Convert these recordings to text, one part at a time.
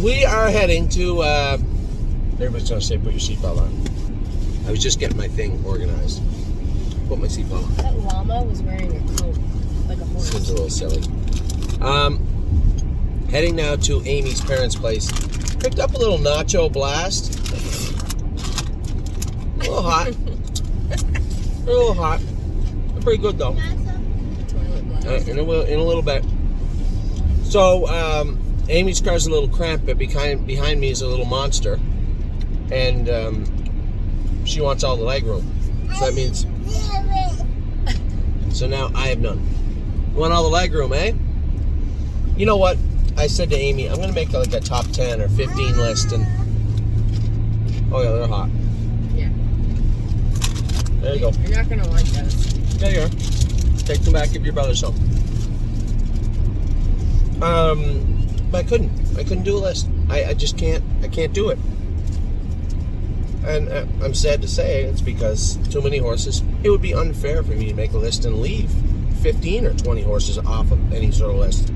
We are heading to, everybody's trying to say put your seatbelt on. I was just getting my thing organized. Put my seatbelt on. That llama was wearing a coat, like a horse. Seems a little silly. Heading now to Amy's parents' place. Picked up a little nacho blast. A little hot. A little hot. Pretty good though. In a little bit. So, Amy's car's a little cramped, but behind me is a little monster. And she wants all the leg room. So that means... So now I have none. You want all the leg room, eh? You know what? I said to Amy, I'm going to make like a top 10 or 15 list. And oh yeah, they're hot. Yeah. There you go. You're not going to like those. There you are. Take them back, give your brother some. But I couldn't do a list. I just can't. I can't do it. And I'm sad to say it's because too many horses. It would be unfair for me to make a list and leave 15 or 20 horses off of any sort of list.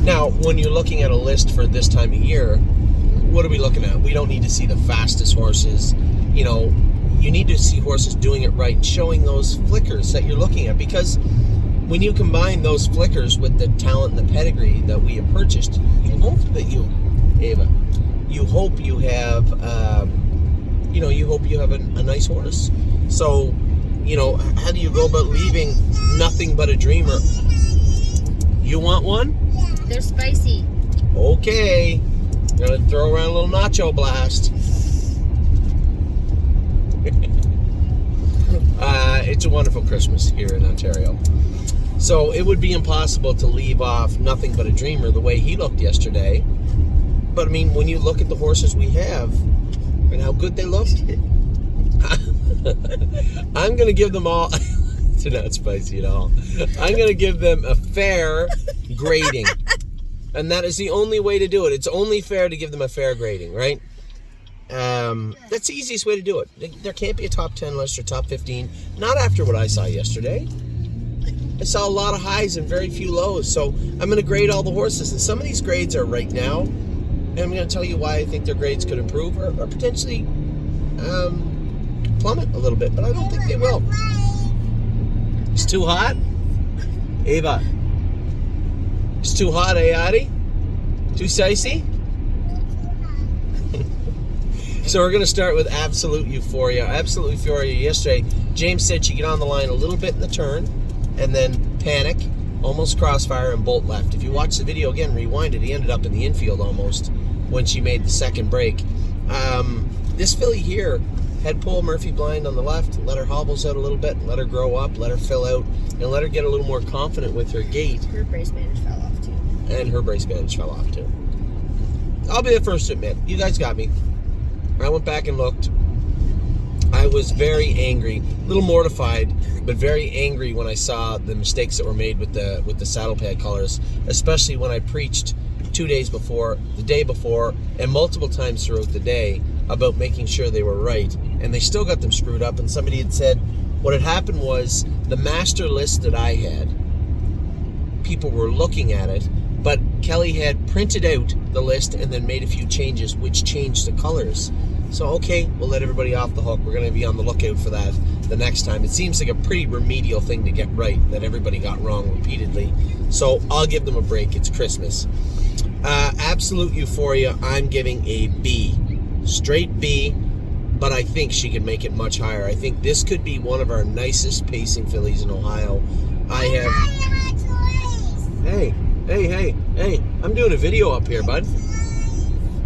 Now, when you're looking at a list for this time of year, what are we looking at? We don't need to see the fastest horses. You know, you need to see horses doing it right and showing those flickers that you're looking at, because when you combine those flickers with the talent and the pedigree that we have purchased, you hope that you hope you have, you hope you have a nice horse. So, how do you go about leaving nothing but a dreamer? You want one? They're spicy. Okay. Gonna throw around a little nacho blast. It's a wonderful Christmas here in Ontario. So it would be impossible to leave off nothing but a dreamer the way he looked yesterday. But I mean, when you look at the horses we have and how good they looked, I'm going to give them all, they're not spicy at all. I'm going to give them a fair grading. And that is the only way to do it. It's only fair to give them a fair grading, right? That's the easiest way to do it. There can't be a top 10 list or top 15. Not after what I saw yesterday. I saw a lot of highs and very few lows. So I'm going to grade all the horses. And some of these grades are right now. And I'm going to tell you why I think their grades could improve or potentially plummet a little bit. But I don't think they will. It's too hot? Ava. It's too hot, eh, Addie? Too spicy? So we're going to start with Absolute Euphoria. Absolute Euphoria yesterday, James said she got on the line a little bit in the turn, and then Panic, almost Crossfire, and Bolt left. If you watch the video again, rewind it, he ended up in the infield almost when she made the second break. This filly here had Pole Murphy blind on the left, let her hobbles out a little bit, let her grow up, let her fill out, and let her get a little more confident with her gait. Her brace bandage fell off too. And her brace bandage fell off too. I'll be the first to admit, you guys got me. I went back and looked. I was very angry, a little mortified, but very angry when I saw the mistakes that were made with the saddle pad colors, especially when I preached 2 days before, the day before, and multiple times throughout the day about making sure they were right, and they still got them screwed up. And somebody had said what had happened was the master list that I had, people were looking at it, but Kelly had printed out the list and then made a few changes, which changed the colors. So, okay, we'll let everybody off the hook. We're going to be on the lookout for that the next time. It seems like a pretty remedial thing to get right, that everybody got wrong repeatedly. So, I'll give them a break. It's Christmas. Absolute Euphoria, I'm giving a B. Straight B, but I think she could make it much higher. I think this could be one of our nicest pacing fillies in Ohio. Hey, I'm doing a video up here, bud.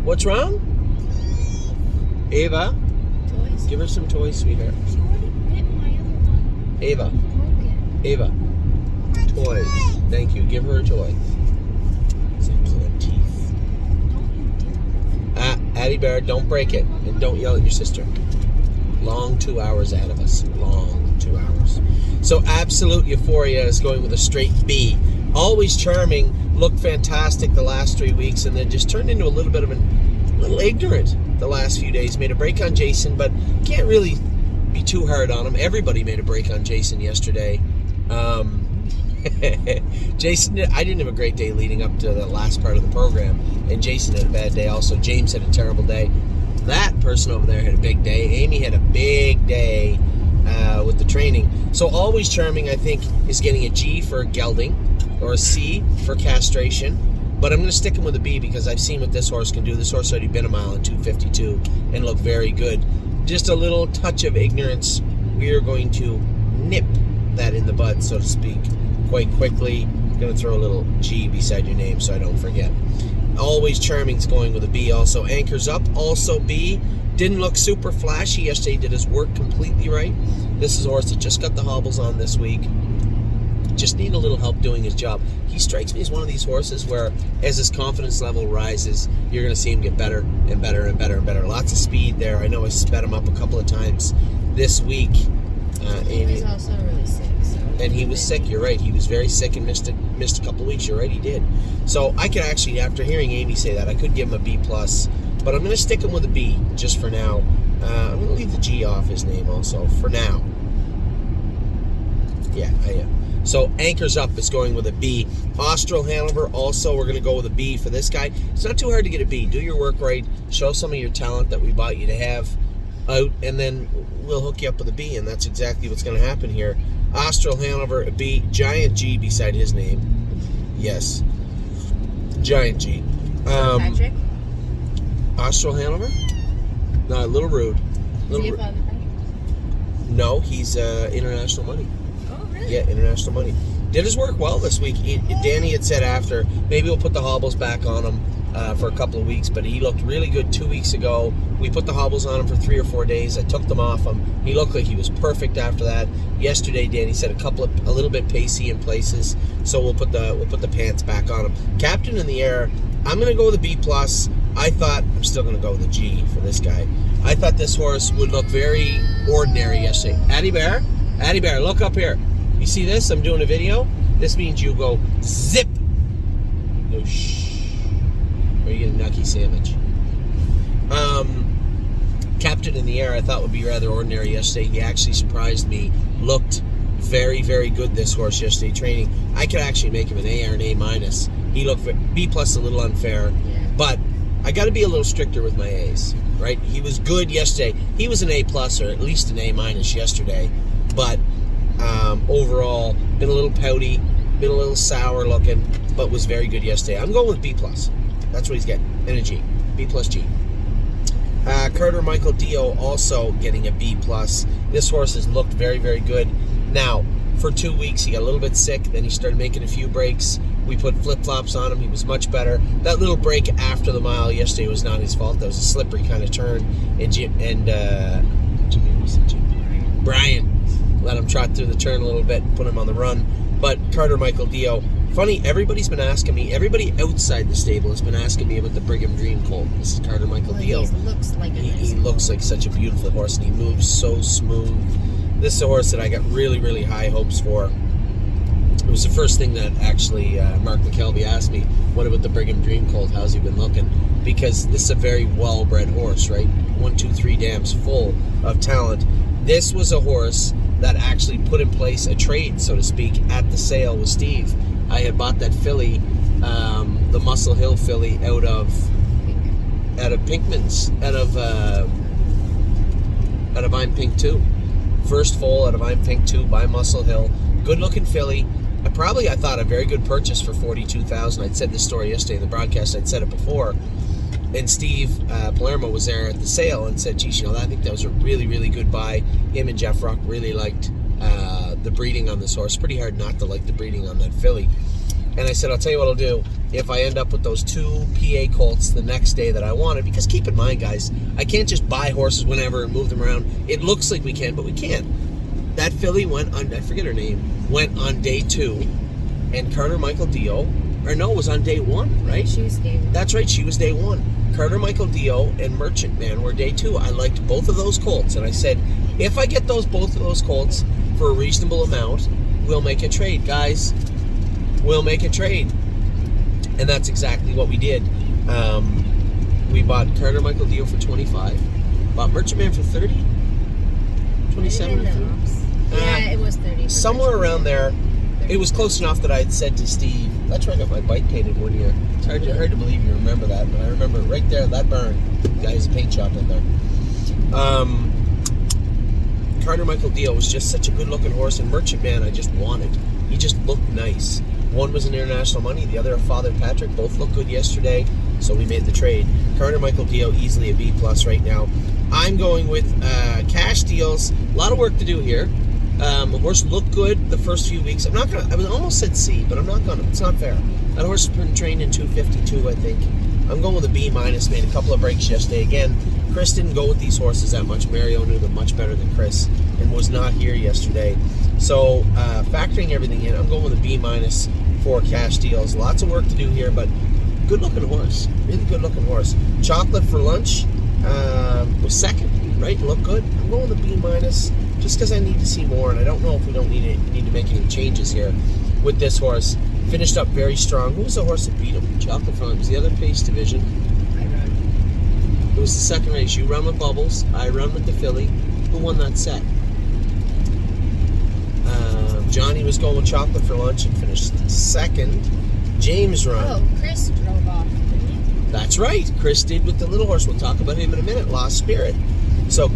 What's wrong? Ava? Toys. Give her some toys, sweetheart. She already bit my other one. Ava. Toys. Thank you. Give her a toy. Is that pulling teeth? Addie Bear, don't break it. And don't yell at your sister. Long 2 hours ahead of us. Long 2 hours. So Absolute Euphoria is going with a straight B. Always charming, looked fantastic the last 3 weeks, and then just turned into a little bit of a little ignorant the last few days. Made a break on Jason, but can't really be too hard on him. Everybody made a break on Jason yesterday. Jason, I didn't have a great day leading up to the last part of the program, and Jason had a bad day also. James had a terrible day. That person over there had a big day. Amy had a big day with the training. So Always Charming, I think, is getting a G for gelding, or a C for castration. But I'm going to stick him with a B because I've seen what this horse can do. This horse already been a mile in 2:52 and looked very good. Just a little touch of ignorance. We are going to nip that in the bud, so to speak, quite quickly. I'm going to throw a little G beside your name so I don't forget. Always Charming's going with a B also. Anchors Up, also B. Didn't look super flashy yesterday. Did his work completely right. This is a horse that just got the hobbles on this week. Just need a little help doing his job. He strikes me as one of these horses where, as his confidence level rises, you're going to see him get better and better and better and better. Lots of speed there. I know I sped him up a couple of times this week. He was also really sick. So and he was sick. You're right. He was very sick and missed a couple of weeks. You're right. He did. So I could actually, after hearing Amy say that, I could give him a B+. But I'm going to stick him with a B just for now. I'm going to leave the G off his name also for now. Yeah, I am. So Anchors Up is going with a B. Austral Hanover also, we're going to go with a B for this guy. It's not too hard to get a B. Do your work right. Show some of your talent that we bought you to have out, and then we'll hook you up with a B, and that's exactly what's going to happen here. Austral Hanover, a B. Giant G beside his name. Yes. Giant G. Patrick? Austral Hanover? No, a little rude. Is he a father? No, he's international money. Oh, really? Yeah, international money. Did his work well this week. Danny had said after, maybe we'll put the hobbles back on him for a couple of weeks, but he looked really good 2 weeks ago. We put the hobbles on him for 3 or 4 days. I took them off him. He looked like he was perfect after that. Yesterday, Danny said a little bit pacey in places, so we'll put the pants back on him. Captain in the Air, I'm going to go with a B+. I'm still going to go with a G for this guy. I thought this horse would look very ordinary yesterday. Addie Bear, look up here. You see this? I'm doing a video. This means you go zip. No shh. Or you get a Nucky sandwich. Captain in the Air I thought would be rather ordinary yesterday. He actually surprised me. Looked very, very good, this horse, yesterday training. I could actually make him an A or an A-. He looked B+ a little unfair. Yeah. But I got to be a little stricter with my A's, right? He was good yesterday. He was an A+ or at least an A- yesterday. But overall, been a little pouty, been a little sour looking, but was very good yesterday. I'm going with B+. That's what he's getting, and a G. B+, G. Carter Michael Dio also getting a B+. This horse has looked very, very good. Now, for 2 weeks, he got a little bit sick. Then he started making a few breaks. We put flip-flops on him. He was much better. That little break after the mile yesterday was not his fault. That was a slippery kind of turn. Brian let him trot through the turn a little bit and put him on the run. But Carter Michael Dio, funny, everybody outside the stable has been asking me about the Brigham Dream colt. This is Carter Michael Dio. He looks like He looks like such a beautiful horse, and he moves so smooth. This is a horse that I got really, really high hopes for. It was the first thing that actually Mark McKelvey asked me, what about the Brigham Dream colt? How's he been looking? Because this is a very well-bred horse, right? 1, 2, 3 dams full of talent. This was a horse that actually put in place a trade, so to speak, at the sale with Steve. I had bought that filly, the Muscle Hill filly, out of Pinkman's, out of I'm Pink 2. First foal out of I'm Pink 2 by Muscle Hill. Good looking filly. I thought a very good purchase for $42,000. I'd said this story yesterday in the broadcast. I'd said it before. And Steve Palermo was there at the sale and said, geez, I think that was a really, really good buy. Him and Jeff Ruck really liked the breeding on this horse. Pretty hard not to like the breeding on that filly. And I said, I'll tell you what I'll do. If I end up with those 2 PA colts the next day that I wanted, because keep in mind, guys, I can't just buy horses whenever and move them around. It looks like we can, but we can't. That filly went on, I forget her name, went on day 2. And Carter Michael Dio, or no, it was on day 1, right? She was day 1. That's right, she was day 1. Carter Michael Dio and Merchant Man were day 2. I liked both of those colts, and I said, if I get both of those colts for a reasonable amount, we'll make a trade, guys. We'll make a trade. And that's exactly what we did. We bought Carter Michael Dio for $25. Bought Merchant Man for $30. $27. Yeah, it was 30. Somewhere around there. It was close enough that I had said to Steve, that's where I got my bike painted one year. It's hard to believe you remember that, but I remember right there, that barn. The guy has a paint shop in there. Carter Michael Dio was just such a good-looking horse, and Merchant Man I just wanted. He just looked nice. One was an International Money, the other a Father Patrick. Both looked good yesterday, so we made the trade. Carter Michael Dio, easily a B+ right now. I'm going with cash deals. A lot of work to do here. The horse looked good the first few weeks. I almost said C, but I'm not gonna. It's not fair. That horse has been trained in 252, I think. I'm going with a B-. Made a couple of breaks yesterday. Again, Chris didn't go with these horses that much. Mario knew them much better than Chris and was not here yesterday. So factoring everything in, I'm going with a B- for cash deals. Lots of work to do here, but good-looking horse. Really good-looking horse. Chocolate for lunch was second, right? Looked good. I'm going with a B- just because I need to see more, and I don't know if we don't need to make any changes here with this horse. Finished up very strong. Who was the horse that beat him? Chocolate for lunch. It was the other pace division. I run. It was the second race. You run with Bubbles. I run with the filly. Who won that set? Johnny was going with Chocolate for lunch and finished second. James run. Oh, Chris drove off, didn't he? That's right. Chris did with the little horse. We'll talk about him in a minute. Lost Spirit. So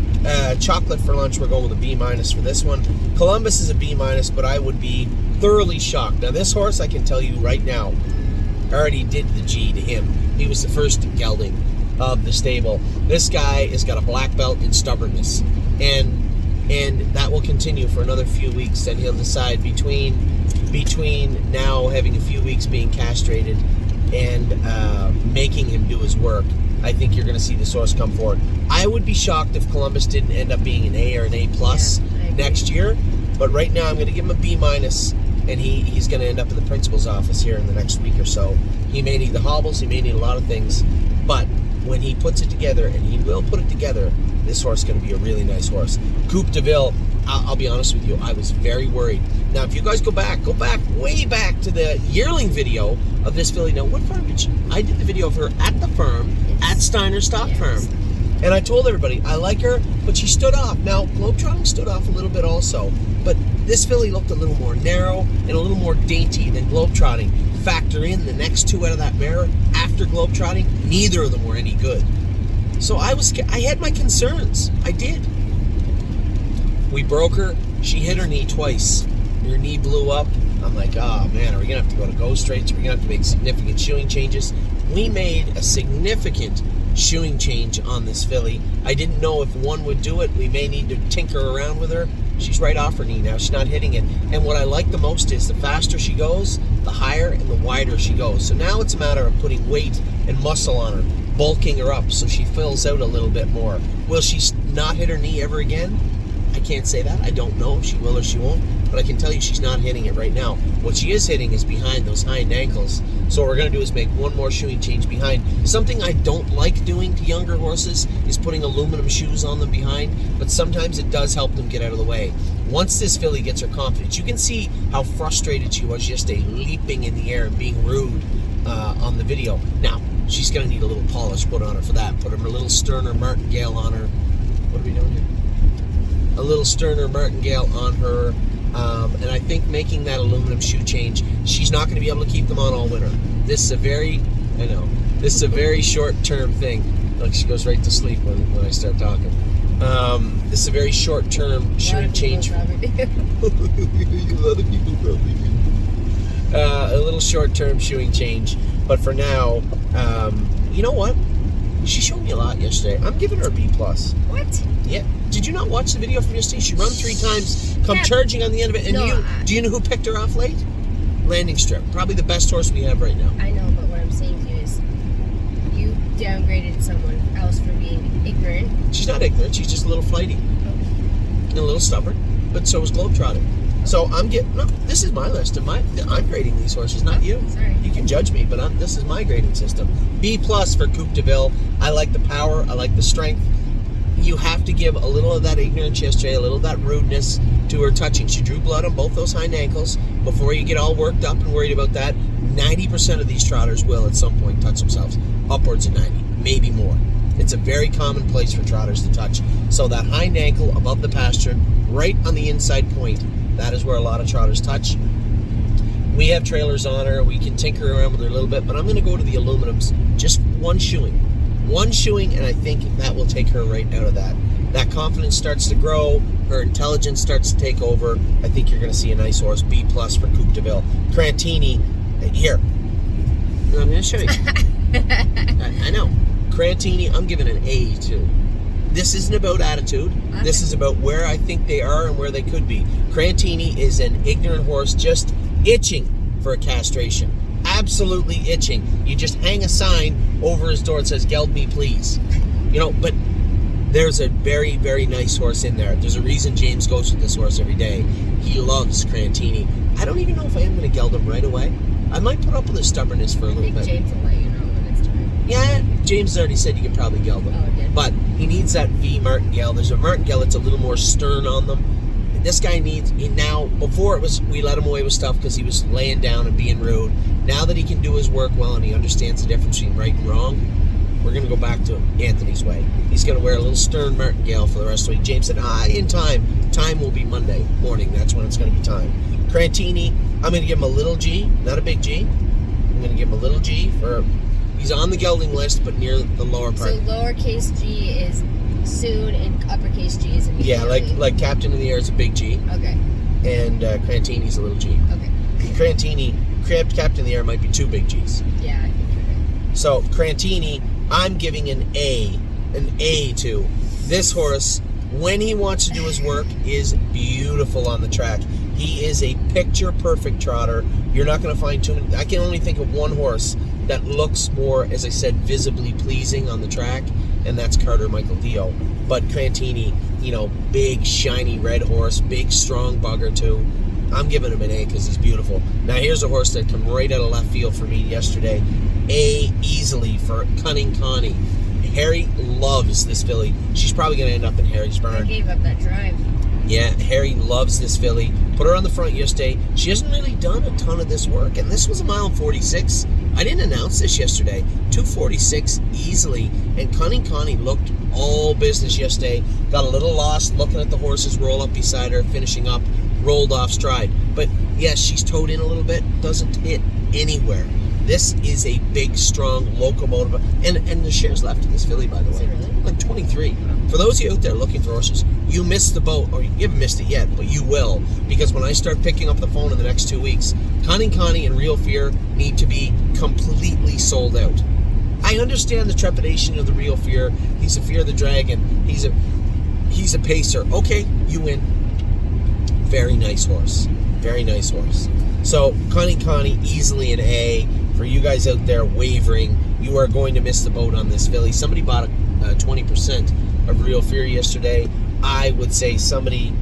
Chocolate for lunch, we're going with a B- for this one. Columbus is a B-, but I would be thoroughly shocked. Now this horse, I can tell you right now, already did the G to him. He was the first gelding of the stable. This guy has got a black belt in stubbornness, and that will continue for another few weeks. Then he'll decide between now having a few weeks being castrated and making him do his work. I think you're going to see this horse come forward. I would be shocked if Columbus didn't end up being an A or an A+ next year. But right now I'm going to give him a B-, and he's going to end up in the principal's office here in the next week or so. He may need the hobbles, he may need a lot of things, but when he puts it together, and he will put it together, this horse is going to be a really nice horse. Coupe de Ville, I'll be honest with you, I was very worried. Now, if you guys go back way back to the yearling video of this filly. Now, what farm did I did the video of her at the farm, at Steiner Stock Farm. And I told everybody, I like her, but she stood off. Now, Globetrotting stood off a little bit also, but this filly looked a little more narrow and a little more dainty than Globetrotting. Factor in the next two out of that mare after Globetrotting, neither of them were any good. So I had my concerns. I did. We broke her. She hit her knee twice. Her knee blew up. I'm like, oh man, are we going to have to go to go straights? Are we going to have to make significant shoeing changes? We made a significant shoeing change on this filly. I didn't know if one would do it. We may need to tinker around with her. She's right off her knee now. She's not hitting it. And what I like the most is the faster she goes, the higher and the wider she goes. So now it's a matter of putting weight and muscle on her, bulking her up so she fills out a little bit more. Will she not hit her knee ever again? I can't say that. I don't know if she will or she won't, but I can tell you she's not hitting it right now. What she is hitting is behind those hind ankles. So what we're going to do is make one more shoeing change behind. Something I don't like doing to younger horses is putting aluminum shoes on them behind, but sometimes it does help them get out of the way. Once this filly gets her confidence, you can see how frustrated she was yesterday, leaping in the air and being rude on the video. Now, she's going to need a little polish put on her for that. Put her a little sterner martingale on her. What are we doing here? A little sterner martingale on her. And I think making that aluminum shoe change, she's not going to be able to keep them on all winter. This is a very short-term thing. Look, she goes right to sleep when I start talking. This is a very short-term shoe change. A lot of people probably do. A little short-term shoeing change. But for now, you know what? She showed me a lot yesterday. I'm giving her a B+. What? Yeah. Did you not watch the video from yesterday? She run 3 times, come charging on the end of it. And do you know who picked her off late? Landing Strip. Probably the best horse we have right now. I know, but what I'm saying to you is you downgraded someone else for being ignorant. She's not ignorant. She's just a little flighty. And a little stubborn. But so is Globetrotting. So this is my list. I'm grading these horses, not you. Sorry. You can judge me, but this is my grading system. B+ for Coupe de Ville. I like the power. I like the strength. You have to give a little of that ignorance yesterday, a little of that rudeness to her touching. She drew blood on both those hind ankles. Before you get all worked up and worried about that, 90% of these trotters will at some point touch themselves. Upwards of 90, maybe more. It's a very common place for trotters to touch. So that hind ankle above the pastern, right on the inside point, that is where a lot of trotters touch. We have trailers on her. We can tinker around with her a little bit, but I'm going to go to the aluminums. Just one shoeing, and I think that will take her right out of that. That confidence starts to grow. Her intelligence starts to take over. I think you're going to see a nice horse. B+ for Coupe de Ville. Crantini, here. I'm going to show you. I know. Crantini, I'm giving an A to. This isn't about attitude. Okay. This is about where I think they are and where they could be. Crantini is an ignorant horse just itching for a castration. Absolutely itching. You just hang a sign over his door that says, "Geld me, please." But there's a very, very nice horse in there. There's a reason James goes with this horse every day. He loves Crantini. I don't even know if I am going to geld him right away. I might put up with his stubbornness for a little bit. James will let you know when it's time. Yeah, James already said you could probably geld him. Oh, did? But he needs that V martingale. There's a martingale that's a little more stern on them. This guy needs, now, before it was, we let him away with stuff because he was laying down and being rude. Now that he can do his work well and he understands the difference between right and wrong, we're going to go back to Anthony's way. He's going to wear a little stern martingale for the rest of the week. James said, in time. Time will be Monday morning. That's when it's going to be time. Crantini, I'm going to give him a little G, not a big G. I'm going to give him a little G for, he's on the gelding list, but near the lower part. So lowercase G is soon and uppercase G is immediately. Yeah, like Captain of the Air is a big G. Okay. And Crantini's a little G. Okay. Crantini, Captain of the Air might be 2 big Gs. Yeah, I think you're right. So Crantini, I'm giving an A to. This horse, when he wants to do his work, is beautiful on the track. He is a picture-perfect trotter. You're not going to find too many. I can only think of one horse that looks more, as I said, visibly pleasing on the track, and that's Carter Michael Dio. But Crantini, big, shiny red horse, big, strong bugger too. I'm giving him an A because he's beautiful. Now here's a horse that come right out of left field for me yesterday. A easily for Cunning Connie. Harry loves this filly. She's probably going to end up in Harry's barn. I gave up that drive. Yeah, Harry loves this filly. Put her on the front yesterday. She hasn't really done a ton of this work, and this was a 1:46. I didn't announce this yesterday. 2:46 easily, and Cunning Connie looked all business yesterday. Got a little lost looking at the horses roll up beside her, finishing up, rolled off stride. But yes, she's towed in a little bit, doesn't hit anywhere. This is a big, strong locomotive. And the shares left in this filly, by the way. Really? Like 23. For those of you out there looking for horses, you missed the boat, or you haven't missed it yet, but you will. Because when I start picking up the phone in the next 2 weeks, Cunning Connie and Real Fear need to be completely sold out. I understand the trepidation of the Real Fear. He's a Fear of the Dragon. He's a pacer. Okay, you win. Very nice horse. Very nice horse. So, Cunning Connie, easily an A. For you guys out there wavering, you are going to miss the boat on this filly. Somebody bought 20% of Real Fear yesterday. I would say somebody,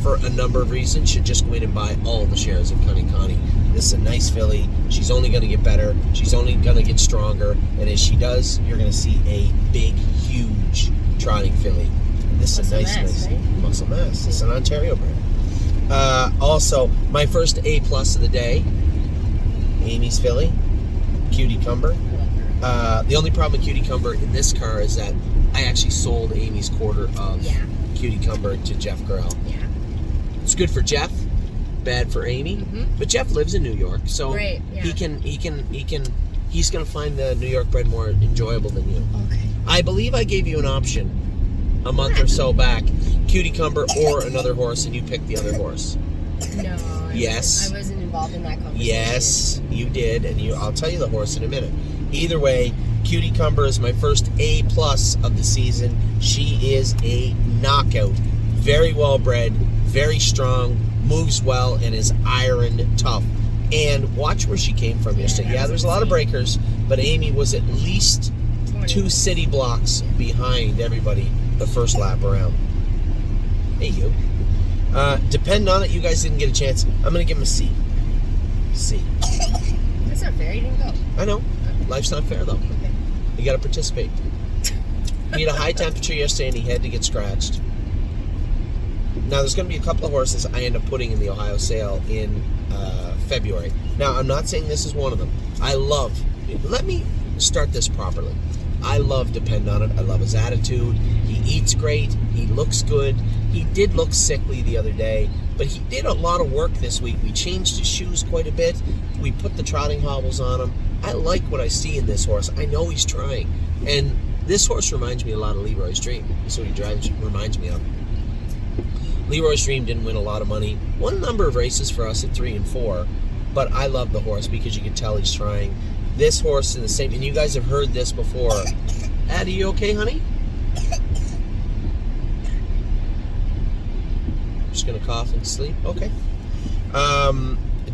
for a number of reasons, should just go in and buy all the shares of Cunning Connie. This is a nice filly. She's only going to get better. She's only going to get stronger. And as she does, you're going to see a big, huge trotting filly. And this is a nice right? Muscle Mass. It's an Ontario brand. Also, my first A+ of the day, Amy's filly, Cutie Cumber. The only problem with Cutie Cumber in this car is that I actually sold Amy's quarter of Cutie Cumber to Jeff Gurrell. Yeah. It's good for Jeff, bad for Amy. Mm-hmm. But Jeff lives in New York, so right, yeah. he's going to find the New York bred more enjoyable than you. Okay. I believe I gave you an option a month or so back, Cutie Cumber or another horse, and you picked the other horse. No. Yes. I wasn't involved in that conversation. Yes, you did, and I'll tell you the horse in a minute. Either way, Cutie Cumber is my first A+ of the season. She is a knockout. Very well bred, very strong, moves well, and is iron tough. And watch where she came from yesterday. Yeah, there's a lot of breakers, but Amy was at least 2 city blocks behind everybody the first lap around. Hey, you. Depend on it, you guys didn't get a chance. I'm going to give him a C. C. That's not fair. You didn't go. I know. Life's not fair, though. Okay. You got to participate. He had a high temperature yesterday, and he had to get scratched. Now, there's going to be a couple of horses I end up putting in the Ohio sale in February. Now, I'm not saying this is one of them. Let me start this properly. I love Depend On It. I love his attitude. He eats great. He looks good. He did look sickly the other day, but he did a lot of work this week. We changed his shoes quite a bit. We put the trotting hobbles on him. I like what I see in this horse. I know he's trying. And this horse reminds me a lot of Leroy's Dream. That's what he reminds me of. Leroy's Dream didn't win a lot of money. Won a number of races for us at 3 and 4. But I love the horse because you can tell he's trying. This horse in the same, and you guys have heard this before. Addie, you okay, honey? Just gonna cough and sleep. Okay.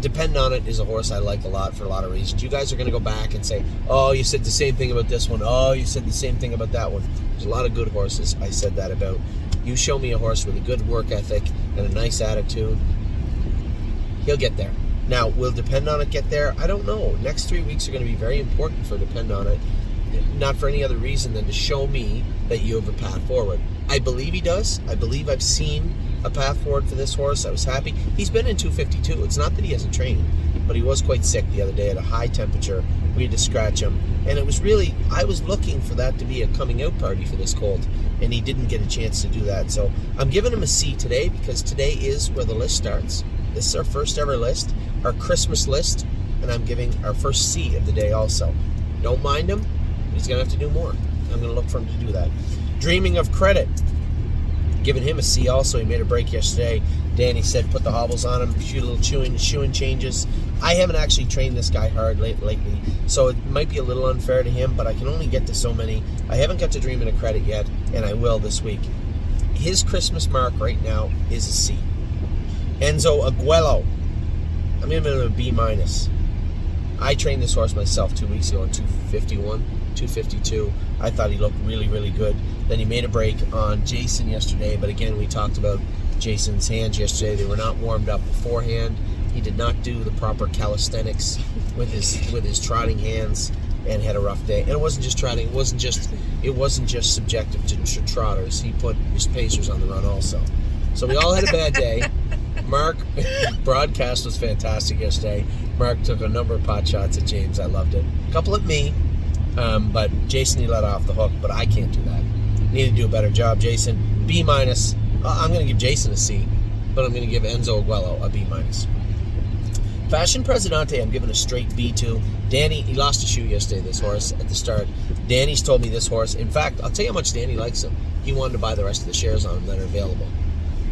Depend On It is a horse I like a lot for a lot of reasons. You guys are gonna go back and say, "Oh, you said the same thing about this one. Oh, you said the same thing about that one." There's a lot of good horses I said that about. You show me a horse with a good work ethic and a nice attitude, he'll get there. Now, will Depend On It get there? I don't know. Next 3 weeks are going to be very important for Depend On It, not for any other reason than to show me that you have a path forward. I believe he does. I believe I've seen a path forward for this horse. I was happy. He's been in 252. It's not that he hasn't trained, but he was quite sick the other day at a high temperature. We had to scratch him, and it was really, I was looking for that to be a coming out party for this colt, and he didn't get a chance to do that. So I'm giving him a C today because today is where the list starts. This is our first ever list, our Christmas list, and I'm giving our first C of the day also. Don't mind him. He's going to have to do more. I'm going to look for him to do that. Dreaming of Credit. Giving him a C also. He made a break yesterday. Danny said put the hobbles on him, shoot a little shoeing changes. I haven't actually trained this guy hard lately, so it might be a little unfair to him, but I can only get to so many. I haven't got to Dreaming of Credit yet, and I will this week. His Christmas mark right now is a C. Enzo Aguelo, I'm giving him a B-. I trained this horse myself 2 weeks ago in 251, 252. I thought he looked really, really good. Then he made a break on Jason yesterday, but again, we talked about Jason's hands yesterday. They were not warmed up beforehand. He did not do the proper calisthenics with his trotting hands and had a rough day. And it wasn't just trotting. It wasn't just subjective to trotters. He put his pacers on the run also. So we all had a bad day. Mark, broadcast was fantastic yesterday. Mark took a number of pot shots at James. I loved it. A couple at me, but Jason, he let off the hook, but I can't do that. Need to do a better job, Jason. B-. I'm going to give Jason a C, but I'm going to give Enzo Aguelo a B-. Fashion Presidente, I'm giving a straight B to. Danny, he lost a shoe yesterday, this horse, at the start. Danny's told me this horse. In fact, I'll tell you how much Danny likes him. He wanted to buy the rest of the shares on him that are available.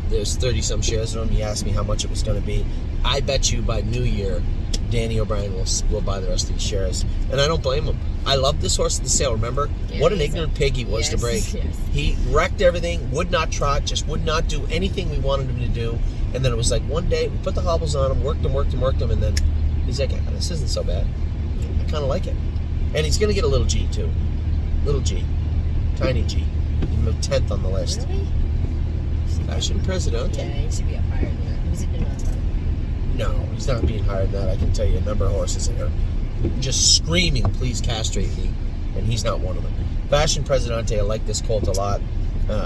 There's 30-some shares of him. He asked me how much it was going to be. I bet you by New Year, Danny O'Brien will buy the rest of these shares. And I don't blame him. I loved this horse at the sale. Remember? Yeah, what an ignorant pig he was to break. Yes. He wrecked everything, would not trot, just would not do anything we wanted him to do. And then it was like one day, we put the hobbles on him, worked him, and then he's like, this isn't so bad. I kind of like it. And he's going to get a little G, too. Little G. Tiny G. Give him a 10th on the list. Really? Fashion Presidente. Yeah, he should be up higher than that. Has he been on top? No, he's not being higher than that. I can tell you a number of horses in here just screaming, please castrate me, and he's not one of them. Fashion Presidente, I like this colt a lot.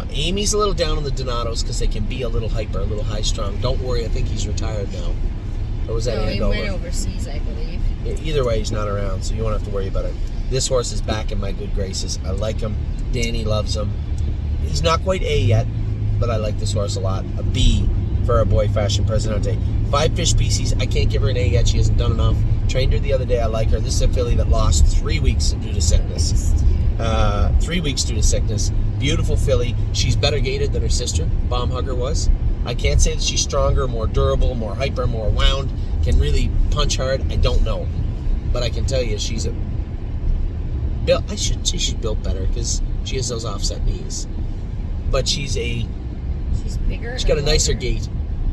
Amy's a little down on the Donatos because they can be a little hyper, a little high-strung. Don't worry, I think he's retired now. Or was that Andover? No, he went overseas, I believe. Either way, he's not around, so you won't have to worry about it. This horse is back in my good graces. I like him. Danny loves him. He's not quite A yet, but I like this horse a lot. A B for our boy Fashion Presidente. 5 fish species. I can't give her an A yet. She hasn't done enough. Trained her the other day. I like her. This is a filly that lost 3 weeks due to sickness. 3 weeks due to sickness. Beautiful filly. She's better gated than her sister, Bomb Hugger, was. I can't say that she's stronger, more durable, more hyper, more wound, can really punch hard. I don't know. But I can tell you she's a... I should say she's built better because she has those offset knees. But she's bigger. She's got a nicer gait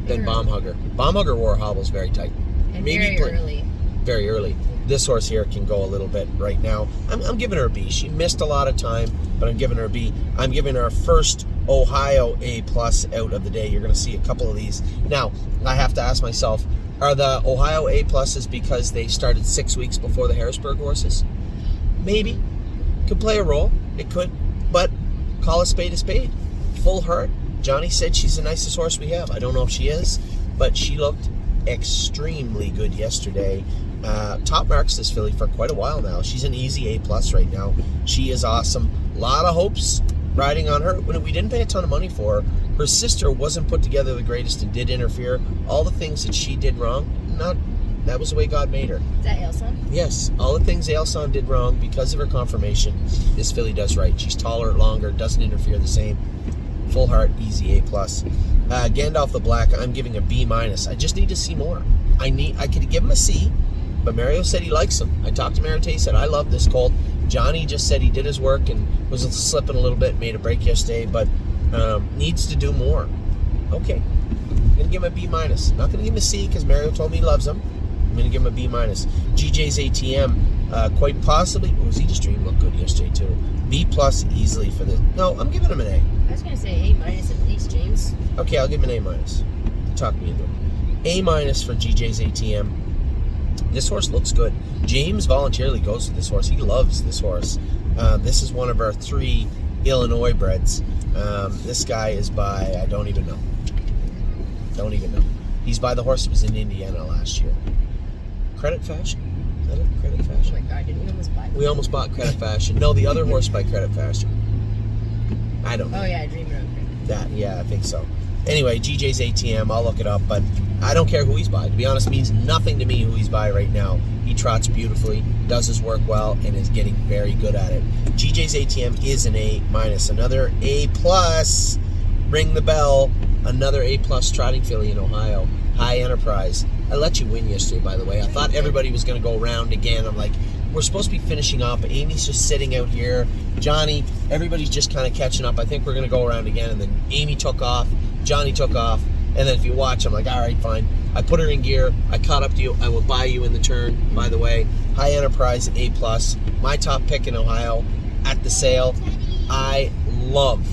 than Bomb Hugger. Bomb Hugger wore hobbles very tight. And maybe very early. Very early. This horse here can go a little bit right now. I'm giving her a B. She missed a lot of time, but I'm giving her a B. I'm giving her first Ohio A+ out of the day. You're going to see a couple of these. Now, I have to ask myself, are the Ohio A+ because they started 6 weeks before the Harrisburg horses? Maybe. Could play a role. It could. But call a spade a spade. Full heart. Johnny said she's the nicest horse we have. I don't know if she is, but she looked extremely good yesterday. top marks this filly for quite a while now. She's an easy A+ right now. She is awesome. A lot of hopes riding on her. When we didn't pay a ton of money for her, her sister wasn't put together the greatest and did interfere. All the things that she did wrong, that was the way God made her. Is that Ailson? Yes, all the things Ailson did wrong, because of her conformation, this filly does right. She's taller, longer, doesn't interfere the same. Full heart, easy A+. Gandalf the Black, I'm giving a B-. I just need to see more. I could give him a C, but Mario said he likes him. I talked to Mario, he said, I love this colt. Johnny just said he did his work and was slipping a little bit, made a break yesterday, but needs to do more. Okay, I'm going to give him a B-. Not going to give him a C because Mario told me he loves him. I'm going to give him a B-. GJ's ATM, quite possibly, was he just dream looked good yesterday too. B+ easily for this. No, I'm giving him an A. I was going to say A- at least, James. Okay, I'll give him an A-. Talk me into it. A- for GJ's ATM. This horse looks good. James voluntarily goes to this horse. He loves this horse. This is one of our 3 Illinois breds. This guy is by, I don't even know. He's by the horse that was in Indiana last year. Credit Fashion? Is that it? Credit Oh Fashion? my God, didn't we almost buy it? We almost bought Credit Fashion. No, the other horse by Credit Fashion. I don't know. Oh yeah, Dreamer of Credit. Yeah, I think so. Anyway, GJ's ATM, I'll look it up, but I don't care who he's by. To be honest, it means nothing to me who he's by right now. He trots beautifully, does his work well, and is getting very good at it. GJ's ATM is an A-. Another A+. Ring the bell. Another A+ trotting filly in Ohio. High Enterprise. I let you win yesterday, by the way. I thought everybody was going to go around again. I'm like, we're supposed to be finishing up. Amy's just sitting out here. Johnny, everybody's just kind of catching up. I think we're going to go around again. And then Amy took off. Johnny took off. And then if you watch, I'm like, all right, fine. I put her in gear. I caught up to you. I will buy you in the turn, by the way. High Enterprise, A+. My top pick in Ohio at the sale. I love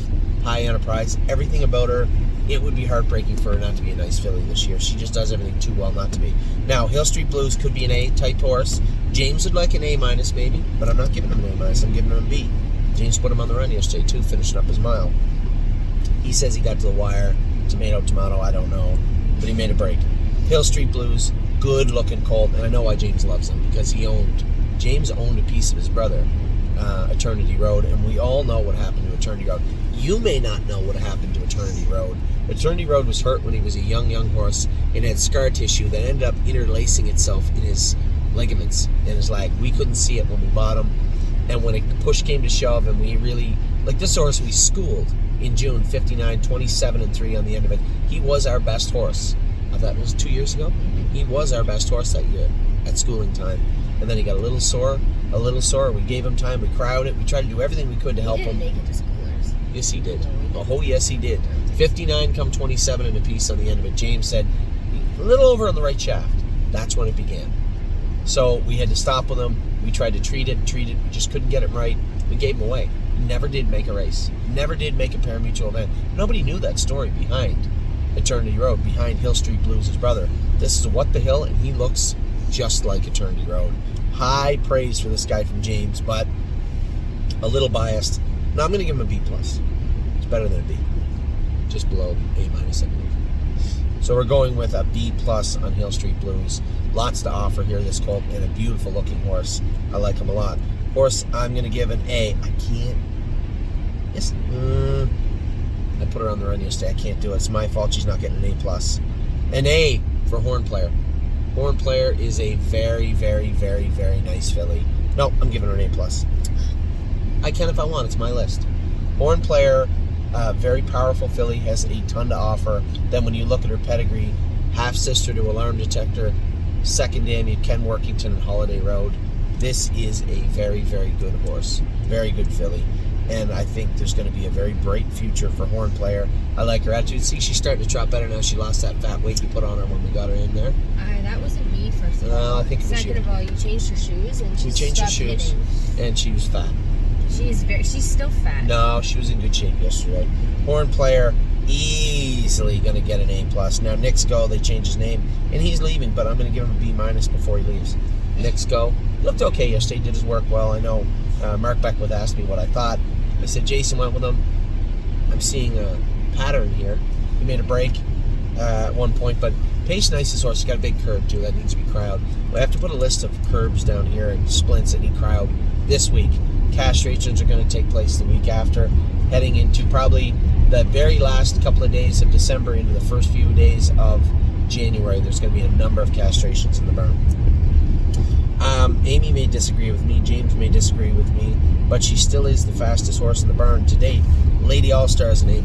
High Enterprise. Everything about her. It would be heartbreaking for her not to be a nice filly this year. She just does everything too well not to be. Now, Hill Street Blues could be an A-type horse. James would like an A- maybe, but I'm not giving him an A-. I'm giving him a B. James put him on the run yesterday, too, finishing up his mile. He says he got to the wire. Tomato, I don't know. But he made a break. Hill Street Blues, good-looking colt. And I know why James loves him, because James owned a piece of his brother, Eternity Road, and we all know what happened to Eternity Road. You may not know what happened to Eternity Road. Eternity Road was hurt when he was a young horse and had scar tissue that ended up interlacing itself in his ligaments and his leg. We couldn't see it when we bought him, and when push came to shove and we really, like this horse we schooled in June, 59, 27-3 on the end of it. He was our best horse. I thought it was 2 years ago. He was our best horse that year at schooling time. And then he got a little sore. We gave him time. We crowded it. We tried to do everything we could to help him. He didn't make it to schoolers. Yes, he did. Oh, yes, he did. 59 come 27 and a piece on the end of it. James said, a little over on the right shaft. That's when it began. So we had to stop with him. We tried to treat it. We just couldn't get it right. We gave him away. Never did make a race. Never did make a parimutuel event. Nobody knew that story behind Eternity Road, behind Hill Street Blues, his brother. This is What the Hill, and he looks just like Eternity Road. High praise for this guy from James, but a little biased. No, I'm going to give him a B+. It's better than a B. Just below A-, I believe. So we're going with a B+ on Hill Street Blues. Lots to offer here, this colt, and a beautiful looking horse. I like him a lot. Horse, I'm going to give an A. I can't. Yes. I put her on the run yesterday. I can't do it. It's my fault she's not getting an A+. An A for Horn Player. Horn Player is a very, very, very, very nice filly. No, I'm giving her an A+. I can if I want. It's my list. Horn Player, very powerful filly, has a ton to offer. Then when you look at her pedigree, half-sister to Alarm Detector, second in Ken Workington and Holiday Road. This is a very, very good horse. Very good filly. And I think there's going to be a very bright future for Horn Player. I like her attitude. See, she's starting to trot better now. She lost that fat weight you put on her when we got her in there. That wasn't me, first of all. No, I think it was Second of all, you changed her shoes and she changed her stopped shoes, hitting. and she was fat. She's still fat. No, she was in good shape yesterday. Horn Player, easily going to get an A+. Now, Nick's Go, they changed his name, and he's leaving, but I'm going to give him a B- before he leaves. Nick's Go, looked okay yesterday, did his work well. I know Mark Beckwith asked me what I thought. I said Jason went with him. I'm seeing a pattern here. He made a break at one point, but Pace Nice's horse, he's got a big curb too. That needs to be cryoed. We have to put a list of curbs down here and splints that need cryoed this week. Castrations are going to take place the week after, heading into probably the very last couple of days of December into the first few days of January. There's going to be a number of castrations in the barn. Amy may disagree with me, James may disagree with me, but she still is the fastest horse in the barn to date. Lady All-Star is an A+.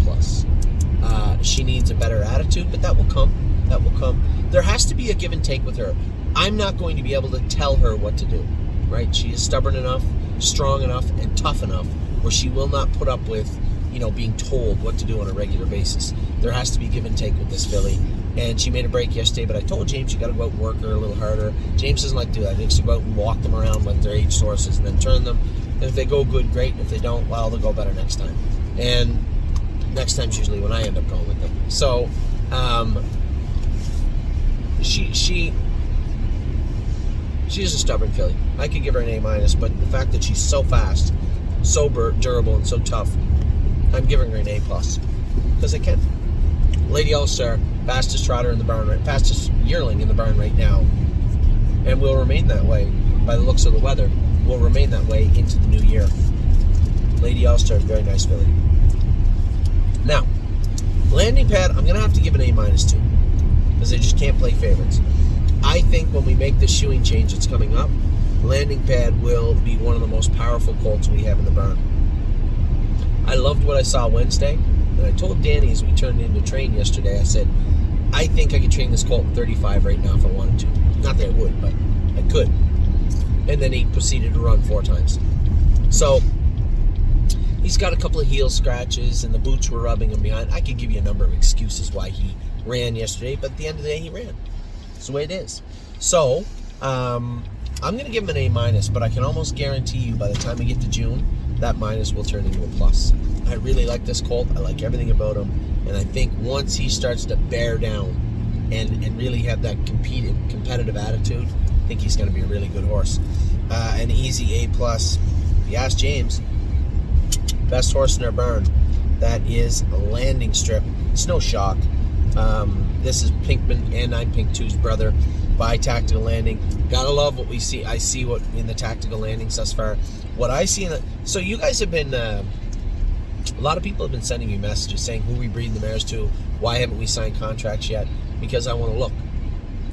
She needs a better attitude, but that will come. That will come. There has to be a give and take with her. I'm not going to be able to tell her what to do, right? She is stubborn enough, strong enough, and tough enough where she will not put up with, being told what to do on a regular basis. There has to be give and take with this filly. And she made a break yesterday, but I told James you got to go out and work her a little harder. James doesn't like to do that. He likes to go out and walk them around like they're aged horses and then turn them. And if they go good, great. And if they don't, well, they'll go better next time. And next time's usually when I end up going with them. So, she's a stubborn filly. I could give her an A-, but the fact that she's so fast, so durable, and so tough, I'm giving her an A+. Because I can. Lady All-Star, fastest trotter in the barn, fastest yearling in the barn right now, and will remain that way by the looks of the weather. Will remain that way into the new year. Lady All-Star, very nice filly. Now, Landing Pad, I'm going to have to give an A- too, because I just can't play favorites. I think when we make the shoeing change that's coming up, Landing Pad will be one of the most powerful colts we have in the barn. I loved what I saw Wednesday. And I told Danny as we turned in to train yesterday, I said, I think I could train this colt in 35 right now if I wanted to. Not that I would, but I could. And then he proceeded to run 4 times. So, he's got a couple of heel scratches and the boots were rubbing him behind. I could give you a number of excuses why he ran yesterday, but at the end of the day, he ran. It's the way it is. So, I'm going to give him an A-, but I can almost guarantee you by the time we get to June, that minus will turn into a plus. I really like this colt. I like everything about him. And I think once he starts to bear down and really have that competitive attitude, I think he's going to be a really good horse. An easy A+. If you ask James, best horse in our barn, that is a Landing Strip. It's no shock. This is Pinkman and I'm Pink 2's brother by Tactical Landing. Gotta love what we see. I see what in the Tactical Landings thus far. What I see so you guys have been... a lot of people have been sending me messages saying who we breed the mares to, why haven't we signed contracts yet? Because I want to look.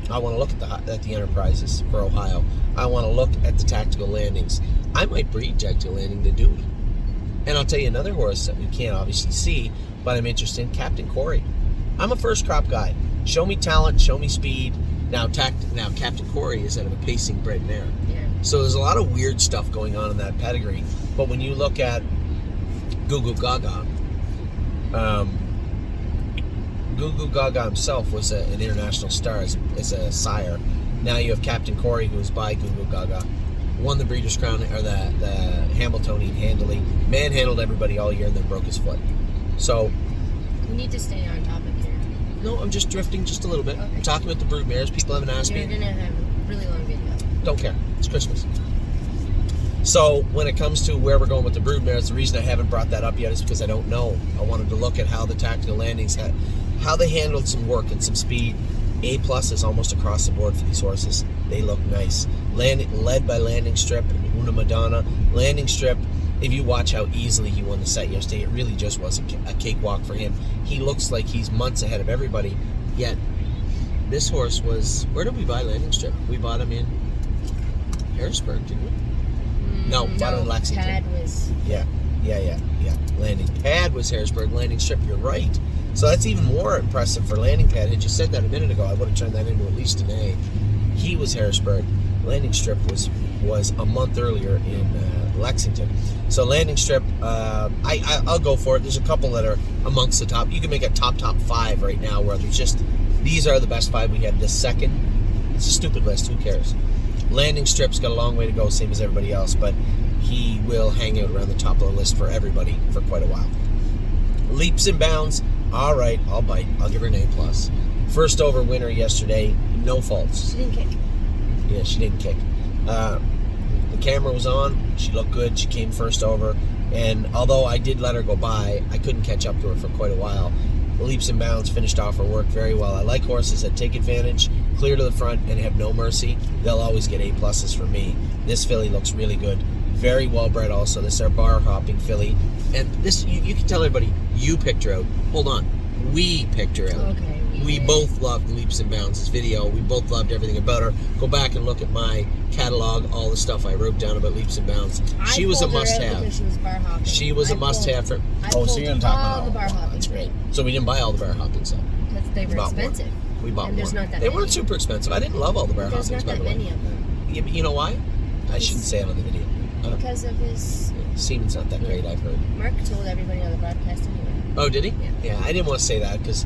I want to look at the Enterprises for Ohio. I want to look at the Tactical Landings. I might breed Tactical Landing to do it. And I'll tell you another horse that we can't obviously see, but I'm interested in, Captain Corey. I'm a first crop guy. Show me talent, show me speed. Now Captain Corey is out of a pacing bred mare. Yeah. So there's a lot of weird stuff going on in that pedigree. But when you look at Goo Goo Gaga. Goo Goo Gaga himself was an international star as a sire. Now you have Captain Corey, who was by Goo Goo Gaga, won the Breeders' Crown or the Hamiltonian handily, manhandled everybody all year, and then broke his foot. So we need to stay on topic here. No, I'm just drifting just a little bit. Okay. I'm talking about the brood mares. People haven't asked me. You're gonna have a really long video. Don't care. It's Christmas. So when it comes to where we're going with the brood mares, the reason I haven't brought that up yet is because I don't know. I wanted to look at how the Tactical Landings how they handled some work and some speed. A+ is almost across the board for these horses. They look nice. Led by Landing Strip and Una Madonna. Landing Strip, if you watch how easily he won the set yesterday, it really just was a cakewalk for him. He looks like he's months ahead of everybody. Yet this horse was, where did we buy Landing Strip? We bought him in Harrisburg, didn't we? No, bought in Lexington. Pad was... Yeah. Landing Pad was Harrisburg. Landing Strip, you're right. So that's even more impressive for Landing Pad. Had you said that a minute ago, I would have turned that into at least an A. He was Harrisburg. Landing Strip was a month earlier in Lexington. So Landing Strip, I'll go for it. There's a couple that are amongst the top. You can make a top 5 right now where there's just, these are the best 5 we have this second. It's a stupid list. Who cares? Landing Strip's got a long way to go, same as everybody else, but he will hang out around the top of the list for everybody for quite a while. Leaps and Bounds, all right, I'll bite. I'll give her an A+. First over winner yesterday, no faults. She didn't kick. Yeah, she didn't kick. The camera was on. She looked good. She came first over. And although I did let her go by, I couldn't catch up to her for quite a while. leaps and bounds, finished off her work very well. I like horses that take advantage, clear to the front, and have no mercy. They'll always get A+ from me. This filly looks really good. Very well bred also. This is our bar hopping filly. And this, you can tell everybody, you picked her out. Hold on. We picked her out. Okay. We both loved Leaps and Bounds, this video. We both loved everything about her. Go back and look at my catalog, all the stuff I wrote down about Leaps and Bounds. She was a must-have. She was bar hopping. She was a must-have for... So you're going to talk about all the bar hopping. That's great. So we didn't buy all the bar hopping stuff. Because they were expensive. We bought and there's more. not that They many. weren't super expensive. I didn't love all the bar hoppings, by the way. There's not that many of them. Yeah, but you know why? I shouldn't say it on the video. Because of his... Semen's not that great, I've heard. Mark told everybody on the broadcast anyway. Oh, did he? Yeah, I didn't want to say that because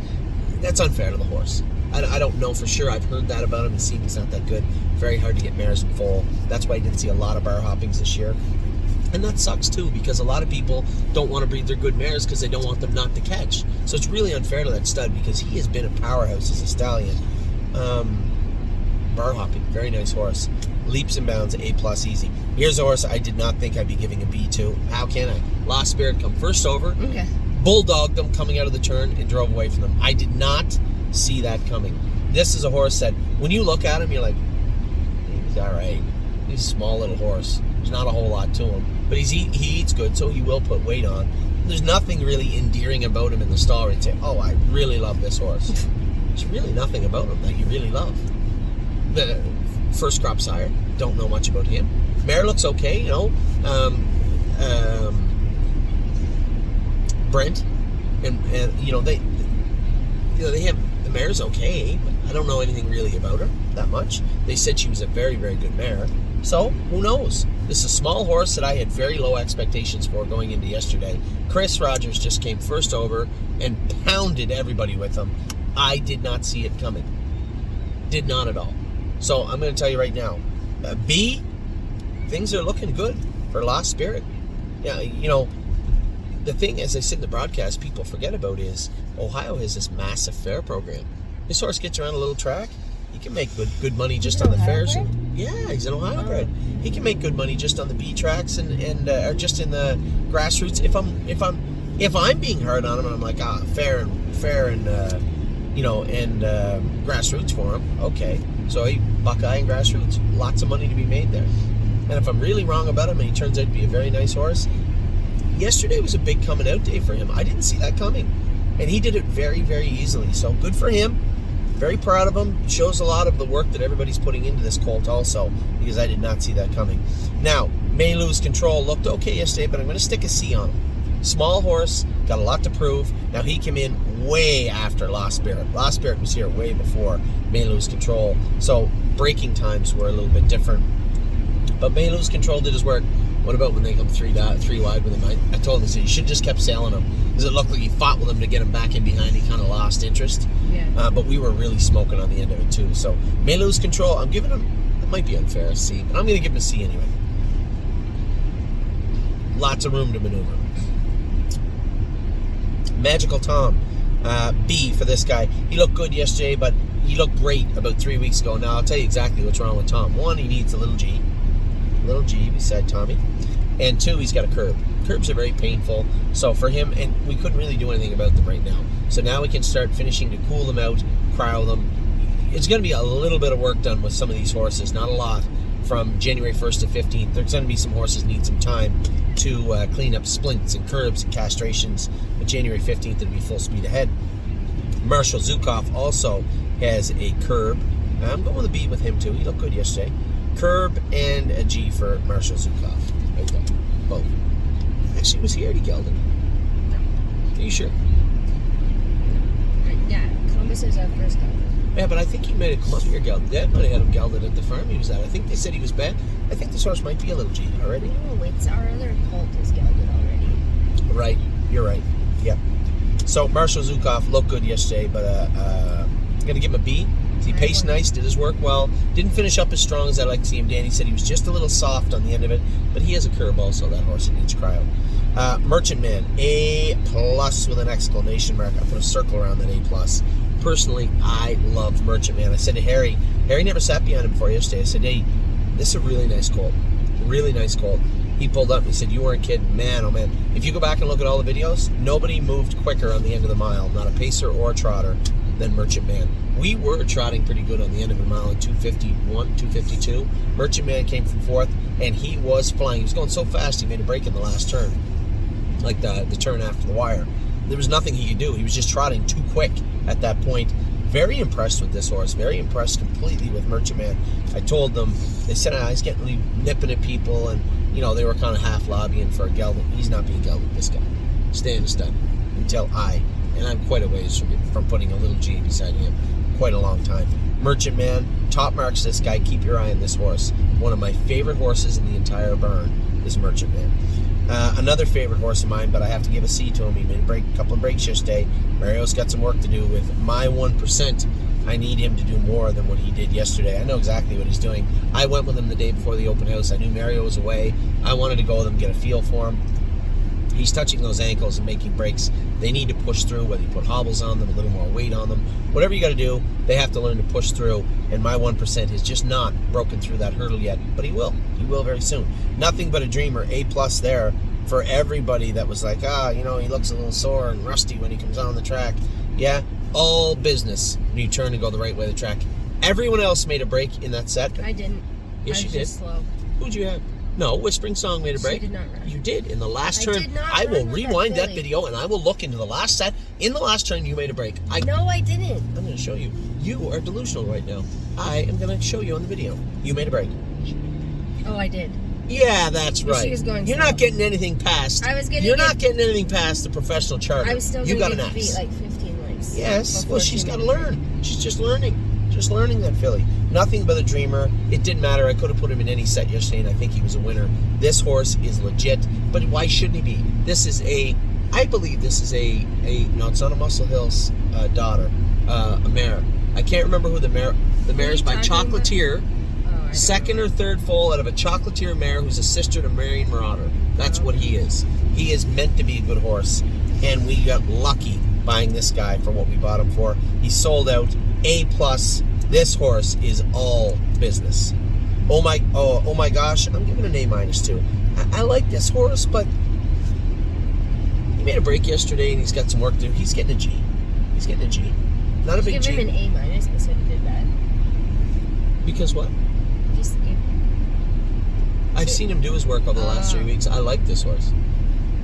that's unfair to the horse. I don't know for sure. I've heard that about him. His semen's not that good. Very hard to get mares in foal. That's why I didn't see a lot of bar hoppings this year. And that sucks too, because a lot of people don't want to breed their good mares because they don't want them not to catch. So it's really unfair to that stud because he has been a powerhouse as a stallion. Bar hopping, very nice horse. Leaps and Bounds, A+ easy. Here's a horse I did not think I'd be giving a B to. How can I? Lost Spirit come first over. Okay. Bulldogged them coming out of the turn and drove away from them. I did not see that coming. This is a horse that when you look at him, you're like, he's all right. He's a small little horse. There's not a whole lot to him. But he eats good, so he will put weight on. There's nothing really endearing about him in the stall where you'd say, oh, I really love this horse. There's really nothing about him that you really love. The first crop sire, don't know much about him. Mare looks okay, you know. Brent, and you know, they have, the mare's okay, but I don't know anything really about her that much. They said she was a very, very good mare. So, who knows? This is a small horse that I had very low expectations for going into yesterday. Chris Rogers just came first over and pounded everybody with him. I did not see it coming. Did not at all. So, I'm going to tell you right now, B, things are looking good for Lost Spirit. Yeah, you know, the thing, as I said in the broadcast, people forget about is Ohio has this massive fair program. This horse gets around a little track. He can make good money just on the fairs. Yeah, he's an Ohio bred. He can make good money just on the B tracks and or just in the grassroots. If I'm being hard on him and I'm like fair and grassroots for him, okay. So Buckeye and grassroots, lots of money to be made there. And if I'm really wrong about him and he turns out to be a very nice horse, yesterday was a big coming out day for him. I didn't see that coming, and he did it very, very easily. So good for him. Very proud of him. Shows a lot of the work that everybody's putting into this colt also, because I did not see that coming. Now, May Lose Control looked okay yesterday, but I'm going to stick a C on him. Small horse, got a lot to prove. Now, he came in way after Lost Spirit. Lost Spirit was here way before May Lose Control, so braking times were a little bit different. But May Lose Control did his work. What about when they come three wide with him? I told him, I said, you should just kept sailing him. Because it looked like he fought with him to get him back in behind. He kind of lost interest. Yeah. But we were really smoking on the end of it, too. So, May Lose Control, I'm giving him, it might be unfair, a C. But I'm going to give him a C anyway. Lots of room to maneuver. Magical Tom, B for this guy. He looked good yesterday, but he looked great about 3 weeks ago. Now, I'll tell you exactly what's wrong with Tom. One, he needs a little G. Little G beside Tommy. And two, he's got a curb. Curbs are very painful. So for him, and we couldn't really do anything about them right now. So now we can start finishing to cool them out, cryo them. It's going to be a little bit of work done with some of these horses, not a lot, from January 1st to 15th. There's going to be some horses need some time to clean up splints and curbs and castrations. But January 15th, it'll be full speed ahead. Marshall Zukov also has a curb. I'm going with a B with him too. He looked good yesterday. Curb and a G for Marshall Zukov. Right there. Both. Actually, was he already gelded? No. Are you sure? Yeah, Columbus is our first gelded. Yeah, but I think he might have come up here gelded. Dad might have had him gelded at the farm he was at. I think they said he was bad. I think this horse might be a little G already. No, it's our other colt is gelded already. Right. You're right. Yep. So, Marshall Zukov looked good yesterday, but I'm going to give him a B. He paced nice, did his work well. Didn't finish up as strong as I'd like to see him. Danny said he was just a little soft on the end of it, but he has a curb also, that horse, that needs cryo. Merchant Man, A+ with an exclamation mark. I put a circle around that A+. Personally, I love Merchant Man. I said to Harry never sat behind him before yesterday. I said, hey, this is a really nice colt. Really nice colt. He pulled up and he said, you weren't kidding. Man, oh man. If you go back and look at all the videos, nobody moved quicker on the end of the mile, not a pacer or a trotter, than Merchant Man. We were trotting pretty good on the end of the mile at 251, 252. Merchant Man came from fourth, and he was flying. He was going so fast, he made a break in the last turn, like the turn after the wire. There was nothing he could do. He was just trotting too quick at that point. Very impressed with this horse. Very impressed completely with Merchant Man. I told them, they said, he's getting nipping at people, and they were kind of half lobbying for a gelding. He's not being gelded, this guy. Stand stud until and I'm quite a ways from putting a little G beside him. Quite a long time. Merchant Man, top marks this guy. Keep your eye on this horse. One of my favorite horses in the entire barn is Merchant Man. Another favorite horse of mine, but I have to give a C to him. He made a couple of breaks yesterday. Mario's got some work to do with my 1%. I need him to do more than what he did yesterday. I know exactly what he's doing. I went with him the day before the open house. I knew Mario was away. I wanted to go with him, get a feel for him. He's touching those ankles and making breaks. They need to push through, whether you put hobbles on them, a little more weight on them. Whatever you got to do, they have to learn to push through. And my 1% has just not broken through that hurdle yet, but he will. He will very soon. Nothing but a dreamer. A+ there for everybody that was like, he looks a little sore and rusty when he comes on the track. Yeah, all business when you turn and go the right way of the track. Everyone else made a break in that set. I didn't. Yes, you did. Just slow. Who'd you have? No, Whispering Song made a break. She did not run. You did in the last turn. I did not I will run with rewind that filly. video and I will look into the last set. In the last turn, you made a break. No, I didn't. I'm going to show you. You are delusional right now. I am going to show you on the video. You made a break. Oh, I did. Yeah, that's Well, right. she was going You're slow. not getting anything past. You're not getting anything past the professional charter. I was still you going got to an beat X. like 15 lengths. Yes, before well, she she's got to made a break. learn. She's just learning. Just learning that filly. Nothing but a dreamer. It didn't matter. I could have put him in any set yesterday, and I think he was a winner. This horse is legit, but why shouldn't he be? I believe this is no, it's not a Muscle Hills daughter, a mare. I can't remember who the mare is by Chocolatier. Second or third foal out of a Chocolatier mare who's a sister to Marion Marauder. That's what he is. He is meant to be a good horse, and we got lucky buying this guy for what we bought him for. He sold out. A+. This horse is all business. Oh my gosh, I'm giving it an A- too. I like this horse, but he made a break yesterday and he's got some work to do. He's getting a G. He's getting a G. Not a big G. Give him an A- because he did bad. Because what? Just give. I've seen him do his work over the last 3 weeks. I like this horse.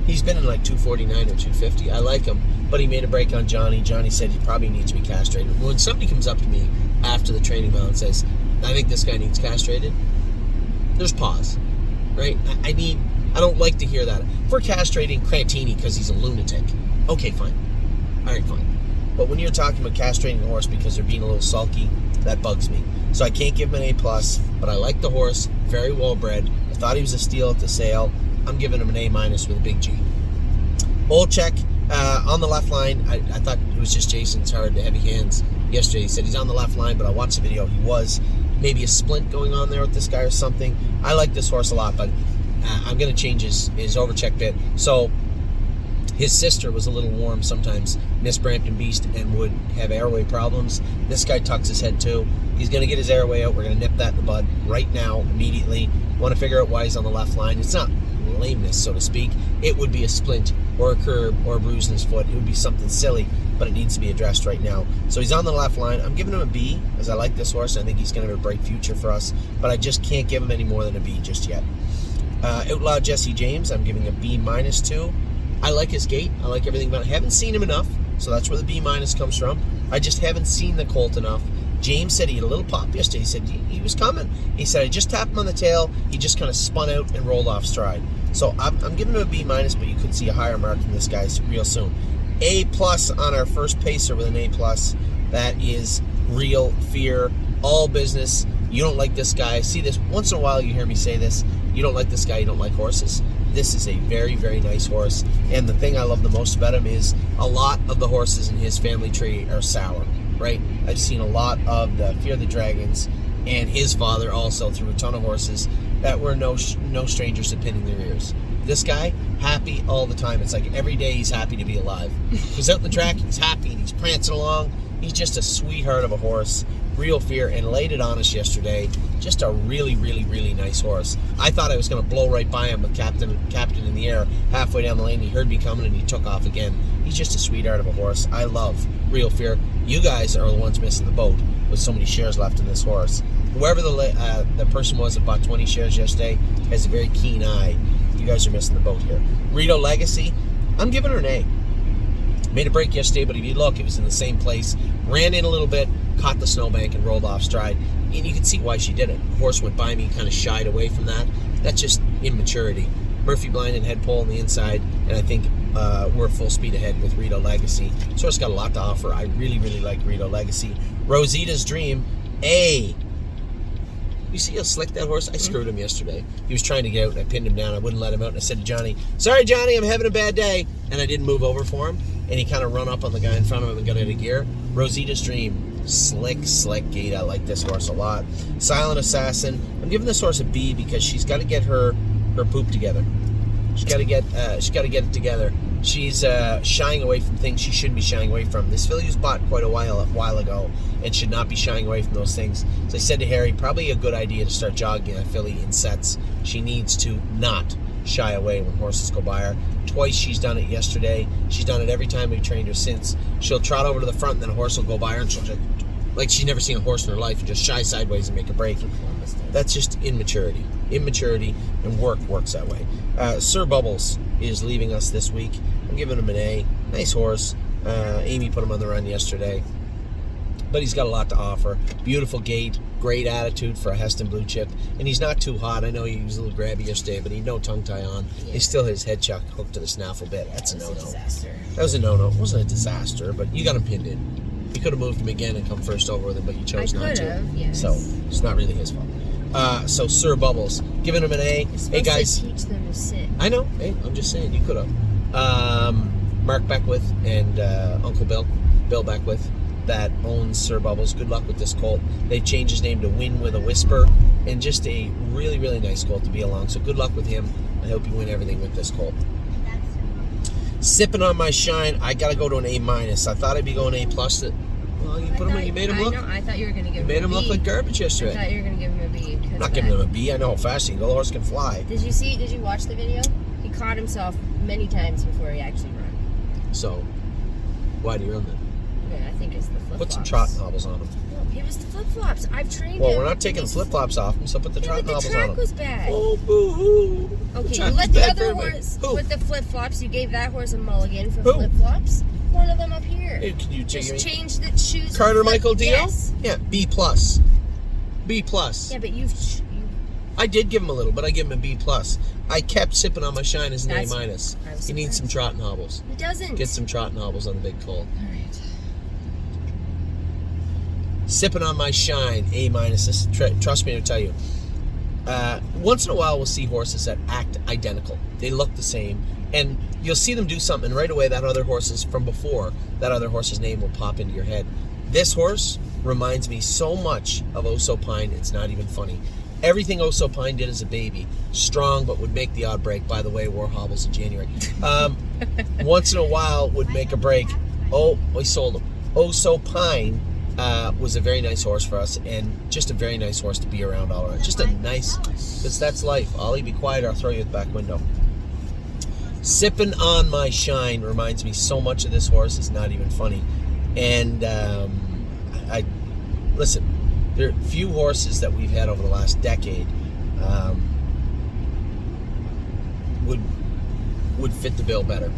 He's been in like 249 or 250. I like him, but he made a break on Johnny. Johnny said he probably needs to be castrated. When somebody comes up to me after the training mile and says, I think this guy needs castrated, there's pause, right? I don't like to hear that. If we're castrating Crantini because he's a lunatic, okay, fine. All right, fine. But when you're talking about castrating a horse because they're being a little sulky, that bugs me. So I can't give him an A+, but I like the horse, very well bred. I thought he was a steal at the sale. I'm giving him an A- with a big G. Olchek on the left line. I thought it was just Jason's hard, heavy hands yesterday. He said he's on the left line, but I watched the video. He was. Maybe a splint going on there with this guy or something. I like this horse a lot, but I'm going to change his overcheck bit. So his sister was a little warm sometimes, Miss Brampton Beast, and would have airway problems. This guy tucks his head too. He's going to get his airway out. We're going to nip that in the bud right now, immediately. Want to figure out why he's on the left line. It's not lameness, so to speak. It would be a splint or a curb or a bruise in his foot. It would be something silly, but it needs to be addressed right now. So he's on the left line. I'm giving him a B, as I like this horse. I think he's going to have a bright future for us, but I just can't give him any more than a B just yet. Outlaw Jesse James, I'm giving a B- to. I like his gait. I like everything about it. I haven't seen him enough, so that's where the B- comes from. I just haven't seen the colt enough. James said he had a little pop yesterday. He said he was coming. He said I just tapped him on the tail. He just kind of spun out and rolled off stride. So I'm giving him a B-, but you could see a higher mark from this guy real soon. A+ on our first pacer with an A+. That is Real Fear, all business. You don't like this guy. See this once in a while. You hear me say this. You don't like this guy. You don't like horses. This is a very, very nice horse. And the thing I love the most about him is a lot of the horses in his family tree are sour. Right? I've seen a lot of the Fear the Dragons, and his father also threw a ton of horses that were no strangers to pinning their ears. This guy, happy all the time. It's like every day he's happy to be alive. He's out in the track, he's happy, and he's prancing along. He's just a sweetheart of a horse. Real Fear, and laid it on us yesterday. Just a really, really, really nice horse. I thought I was going to blow right by him with Captain in the air. Halfway down the lane, he heard me coming and he took off again. He's just a sweetheart of a horse. I love Real Fear. You guys are the ones missing the boat with so many shares left in this horse. Whoever the person was that bought 20 shares yesterday has a very keen eye. You guys are missing the boat here. Rito Legacy, I'm giving her an A. Made a break yesterday, but if you look, it was in the same place. Ran in a little bit, caught the snowbank, and rolled off stride. And you can see why she did it. The horse went by me, kind of shied away from that. That's just immaturity. Murphy Blind and head pole on the inside, and I think we're full speed ahead with Rito Legacy. This horse got a lot to offer. I really, really like Rito Legacy. Rosita's Dream, A. You see how slick that horse? I screwed him yesterday. He was trying to get out, and I pinned him down. I wouldn't let him out, and I said to Johnny, "Sorry, Johnny, I'm having a bad day." And I didn't move over for him, and he kind of run up on the guy in front of him and got out of gear. Rosita's Dream, slick gait. I like this horse a lot. Silent Assassin, I'm giving this horse a B because she's got to get her poop together. She's got to get it together. She's shying away from things she shouldn't be shying away from. This filly was bought quite a while ago and should not be shying away from those things. As I said to Harry, probably a good idea to start jogging a filly in sets. She needs to not shy away when horses go by her. Twice she's done it yesterday. She's done it every time we've trained her since. She'll trot over to the front and then a horse will go by her and she'll just, like she's never seen a horse in her life, and just shy sideways and make a break. That's just immaturity. Immaturity, and works that way. Sir Bubbles is leaving us this week. I'm giving him an A. Nice horse. Amy put him on the run yesterday. But he's got a lot to offer. Beautiful gait, great attitude for a Heston Blue Chip. And he's not too hot. I know he was a little grabby yesterday, but he had no tongue tie on. Yeah. He still had his head chuck hooked to the snaffle bit. That's a no-no. That was a disaster. That was a no-no. It wasn't a disaster, but you got him pinned in. You could have moved him again and come first over with him, but you chose not to. Yes. So it's not really his fault. So Sir Bubbles, giving him an A. Hey guys, to teach them to sit. I know. Hey, I'm just saying you could have. Mark Beckwith and Uncle Bill Beckwith, that owns Sir Bubbles. Good luck with this colt. They've changed his name to Win with a Whisper, and just a really, really nice colt to be along. So good luck with him. I hope you win everything with this colt. Sipping on My Shine, I gotta go to an A minus. I thought I'd be going A plus. Well, you put him. You made him look. I thought you were gonna give him. You made him look like garbage yesterday. I thought you were gonna give him a B. I'm not giving him a B. I know how fast he can go. The horse can fly. Did you watch the video? He caught himself many times before he actually ran. So, why do you run then? Yeah, I think it's the flip-flops. Put some trot knobbles on him. No, it was the flip-flops. I've trained him. Well, we're not taking the flip-flops off him, so put the trot knobbles on him. The track was bad. Oh, boo-hoo. Okay, you let the other horse with the flip-flops. You gave that horse a mulligan for flip-flops. One of them up here. Hey, can you just change the shoes? Carter Michael Dio? Yes. Yeah, B plus. B plus. Yeah, but I did give him a little, but I give him a B plus. I kept Sipping on My Shine as an A minus. He needs some trot knobbles. He doesn't. Get some trot knobbles on the big colt. All right. Sipping on My Shine, A minus. Trust me to tell you. Once in a while, we'll see horses that act identical. They look the same, and you'll see them do something, and right away, that other horse's name will pop into your head. This horse reminds me so much of Oso Pine, it's not even funny. Everything Oso Pine did as a baby, strong, but would make the odd break. By the way, wore hobbles in January. Once in a while, would make a break. Oh, we sold him. Oso Pine was a very nice horse for us, and just a very nice horse to be around all around. Just a nice, because that's life. Ollie, be quiet, or I'll throw you at the back window. Sipping on My Shine reminds me so much of this horse, it's not even funny. And listen, there are few horses that we've had over the last decade would fit the bill better.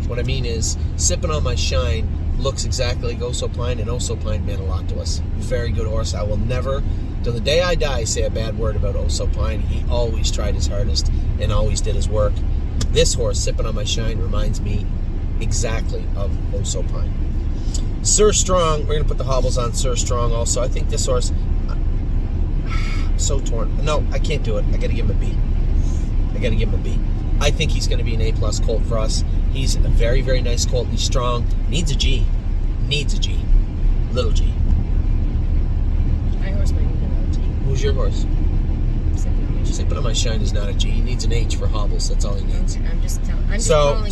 What I mean is, Sipping on My Shine looks exactly like Oso Pine, and Oso Pine meant a lot to us. Very good horse. I will never, till the day I die, say a bad word about Oso Pine. He always tried his hardest and always did his work. This horse, Sipping on My Shine, reminds me exactly of Oso Pine. Sir Strong, we're going to put the hobbles on Sir Strong also. I think this horse, I'm so torn. No, I can't do it. I got to give him a B. I think he's going to be an A plus colt for us. He's a very, very nice colt. He's strong. Needs a G. Little G. My horse might need a little G. Who's your horse? Sipping on My Shine is not a G. He needs an H for hobbles. That's all he needs. Okay, I'm just calling it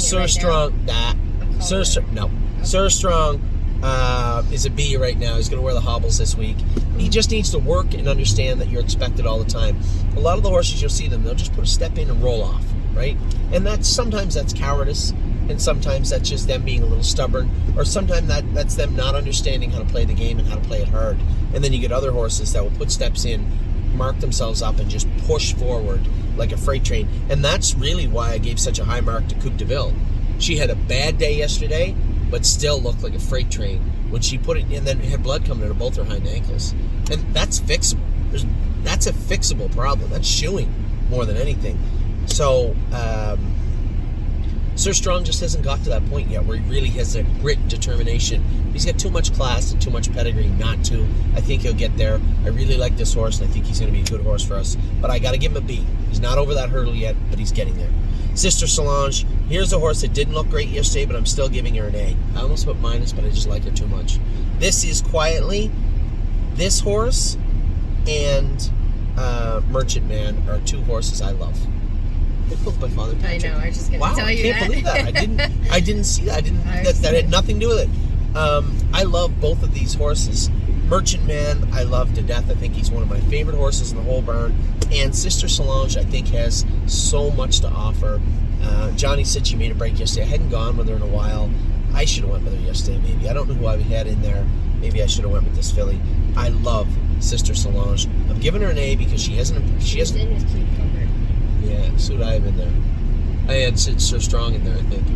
Sir right Strong, now. Sir Strong, is a B right now. He's going to wear the hobbles this week. He just needs to work and understand that you're expected all the time. A lot of the horses, you'll see them, they'll just put a step in and roll off, right? And sometimes that's cowardice, and sometimes that's just them being a little stubborn, or sometimes that's them not understanding how to play the game and how to play it hard. And then you get other horses that will put steps in, mark themselves up, and just push forward like a freight train. And that's really why I gave such a high mark to Coupe de Ville. She had a bad day yesterday, but still looked like a freight train when she put it in, and then had blood coming out of both her hind ankles. And that's fixable. That's a fixable problem. That's shoeing more than anything. So, Sir Strong just hasn't got to that point yet where he really has a grit and determination. He's got too much class and too much pedigree not to. I think he'll get there. I really like this horse, and I think he's going to be a good horse for us. But I got to give him a B. He's not over that hurdle yet, but he's getting there. Sister Solange, here's a horse that didn't look great yesterday, but I'm still giving her an A. I almost put minus, but I just like her too much. This is quietly, this horse and Merchant Man are two horses I love. They both my father. I know. I was just gonna tell you that. I can't believe that. I didn't see that. That had nothing to do with it. I love both of these horses. Merchant Man, I love to death. I think he's one of my favorite horses in the whole barn. And Sister Solange, I think, has so much to offer. Johnny said she made a break yesterday. I hadn't gone with her in a while. I should have went with her yesterday, maybe. I don't know who I had in there. Maybe I should have went with this filly. I love Sister Solange. I'm giving her an A because she hasn't. In with Cute Cover. Yeah, so did I have in there. I had Sir Strong in there, I think.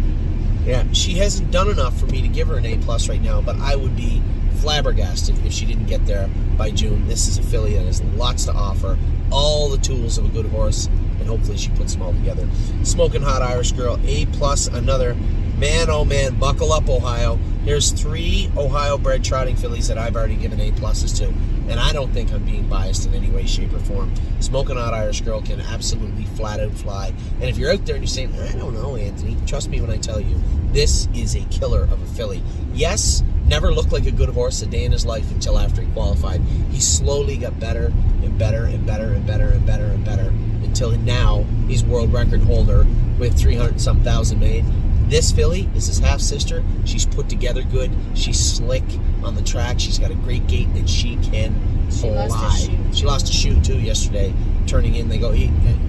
Yeah, she hasn't done enough for me to give her an A+ right now, but I would be flabbergasted if she didn't get there by June. This is a filly that has lots to offer, all the tools of a good horse, and hopefully she puts them all together. Smoking Hot Irish Girl, A+, another. Man, oh man, buckle up, Ohio. Here's 3 Ohio-bred trotting fillies that I've already given A+ to, and I don't think I'm being biased in any way, shape, or form. Smoking Hot Irish Girl can absolutely flat-out fly. And if you're out there and you're saying, I don't know, Anthony, trust me when I tell you, this is a killer of a filly. Yes, never looked like a good horse a day in his life until after he qualified. He slowly got better and better and better and better and better and better until now he's world record holder with 300-some thousand made. This filly is his half-sister. She's put together good. She's slick on the track. She's got a great gait, and she can fly. She lost a shoe, too, yesterday. Turning in, they go,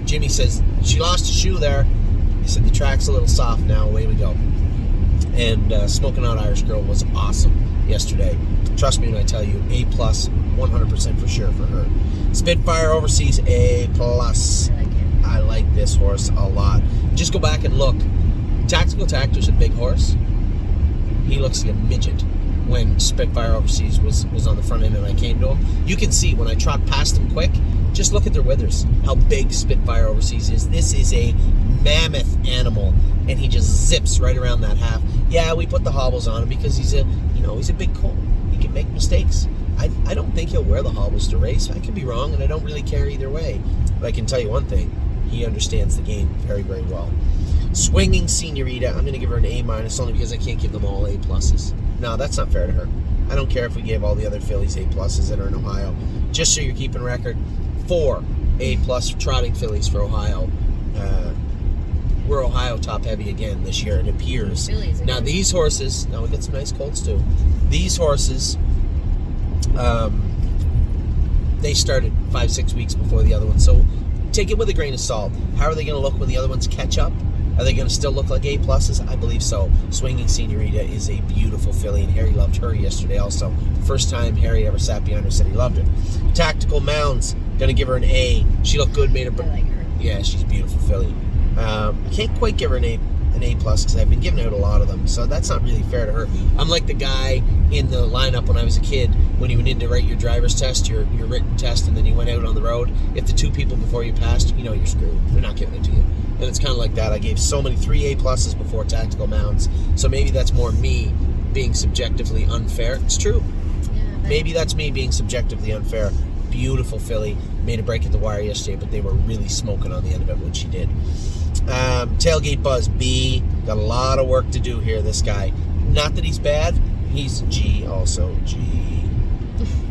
Jimmy says, she lost a shoe there. He said, the track's a little soft now. Away we go. And Smoking Hot Irish Girl was awesome yesterday. Trust me when I tell you, A+, 100% for sure for her. Spitfire Overseas, A+. I like this horse a lot. Just go back and look. Tactical Tactor's a big horse. He looks like a midget when Spitfire Overseas was on the front end and I came to him. You can see when I trot past him quick, just look at their withers, how big Spitfire Overseas is. This is a mammoth animal, and he just zips right around that half. Yeah, we put the hobbles on him because he's a big colt. He can make mistakes. I don't think he'll wear the hobbles to race. I could be wrong, and I don't really care either way. But I can tell you one thing. He understands the game very, very well. Swinging Senorita, I'm going to give her an A- only because I can't give them all A+. No, that's not fair to her. I don't care if we gave all the other fillies A+ that are in Ohio. Just so you're keeping record, 4 A+ trotting fillies for Ohio. We're Ohio top heavy again this year, it appears. Now these horses, we got some nice colts too. These horses, they started 5-6 weeks before the other ones. So take it with a grain of salt. How are they going to look when the other ones catch up? Are they going to still look like A+? I believe so. Swinging Senorita is a beautiful filly, and Harry loved her yesterday also. First time Harry ever sat behind her, said he loved her. Tactical Mounds, going to give her an A. She looked good, made her. I like her. Yeah, she's a beautiful filly. I can't quite give her an A+ because I've been giving out a lot of them, so that's not really fair to her. I'm like the guy in the lineup when I was a kid, when you went in to write your driver's test, your written test, and then you went out on the road. If the 2 people before you passed, you're screwed. They're not giving it to you. And it's kind of like that. I gave so many 3 A+ before Tactical Mounds, so maybe that's more me being subjectively unfair. It's true. Yeah, maybe that's me being subjectively unfair. Beautiful filly, made a break at the wire yesterday, but they were really smoking on the end of it when she did. Tailgate Buzz, B. Got a lot of work to do here, this guy. Not that he's bad. He's G also. G.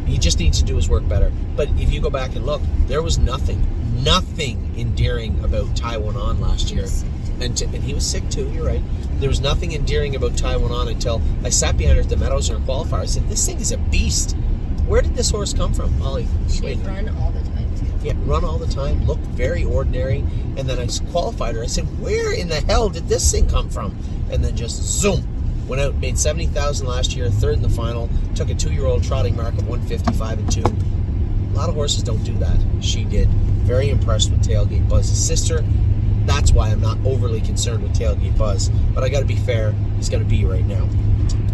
He just needs to do his work better. But if you go back and look, there was nothing endearing about Taiwan on last year. And he was sick too, you're right. There was nothing endearing about Ty went on until I sat behind her at the Meadows in her qualifier. I said, this thing is a beast. Where did this horse come from, Ollie? She run all the time too. Yeah, run all the time, looked very ordinary. And then I qualified her. I said, where in the hell did this thing come from? And then just zoom. Went out, made 70,000 last year, third in the final, took a 2-year-old trotting mark of 155-2. A lot of horses don't do that. She did. Very impressed with Tailgate Buzz's sister. That's why I'm not overly concerned with Tailgate Buzz. But I got to be fair. He's going to be right now.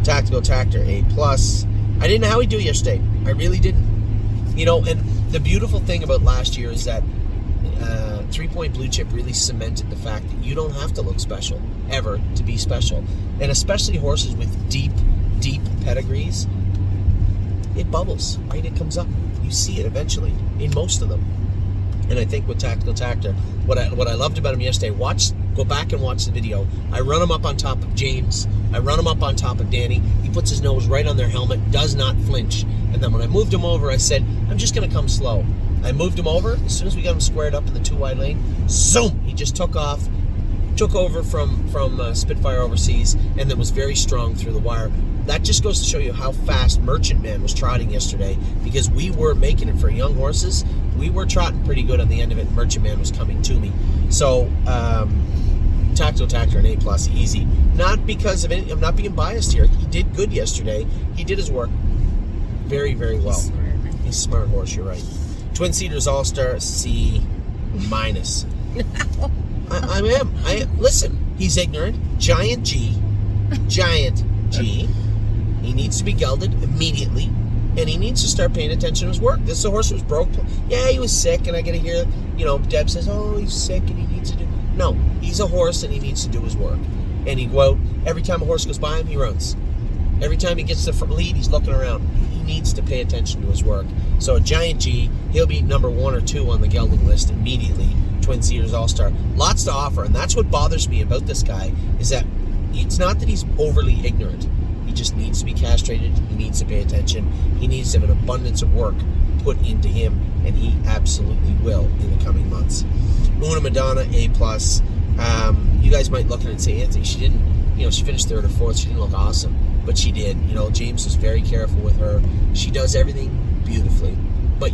Tactical Tactor, A+. I didn't know how he'd do yesterday. I really didn't. You know, and the beautiful thing about last year is that 3-Point Blue Chip really cemented the fact that you don't have to look special, ever, to be special. And especially horses with deep, deep pedigrees, it bubbles, right? It comes up. You see it eventually in most of them. And I think with Tactical Tactor, what I loved about him yesterday, go back and watch the video. I run him up on top of James. I run him up on top of Danny. He puts his nose right on their helmet, does not flinch. And then when I moved him over, I said, I'm just going to come slow. I moved him over. As soon as we got him squared up in the 2-wide lane, zoom! He just took off, took over from Spitfire Overseas, and then was very strong through the wire. That just goes to show you how fast Merchant Man was trotting yesterday, because we were making it for young horses. We were trotting pretty good on the end of it, and Merchant Man was coming to me. So, Tactical Tactor and A+, easy. Not because of any, I'm not being biased here. He did good yesterday. He did his work very, very well. He's a smart horse, you're right. Twin Cedars All-Star, C-. I am. Listen, he's ignorant. Giant G. He needs to be gelded immediately, and he needs to start paying attention to his work. This horse was broke. Yeah, he was sick, and I got to hear, Deb says, oh, he's sick, and he needs to do... No, he's a horse, and he needs to do his work. And he go out, every time a horse goes by him, he runs. Every time he gets the lead, he's looking around. He needs to pay attention to his work. So a Giant G, he'll be number 1 or 2 on the gelding list immediately. Twin Cedars All-Star. Lots to offer, and that's what bothers me about this guy, is that it's not that he's overly ignorant. He just needs to be castrated. He needs to pay attention. He needs to have an abundance of work put into him, and he absolutely will in the coming months. Una Madonna, A+. You guys might look at it and say, Anthony, she didn't, she finished 3rd or 4th. She didn't look awesome, but she did. James was very careful with her. She does everything beautifully, but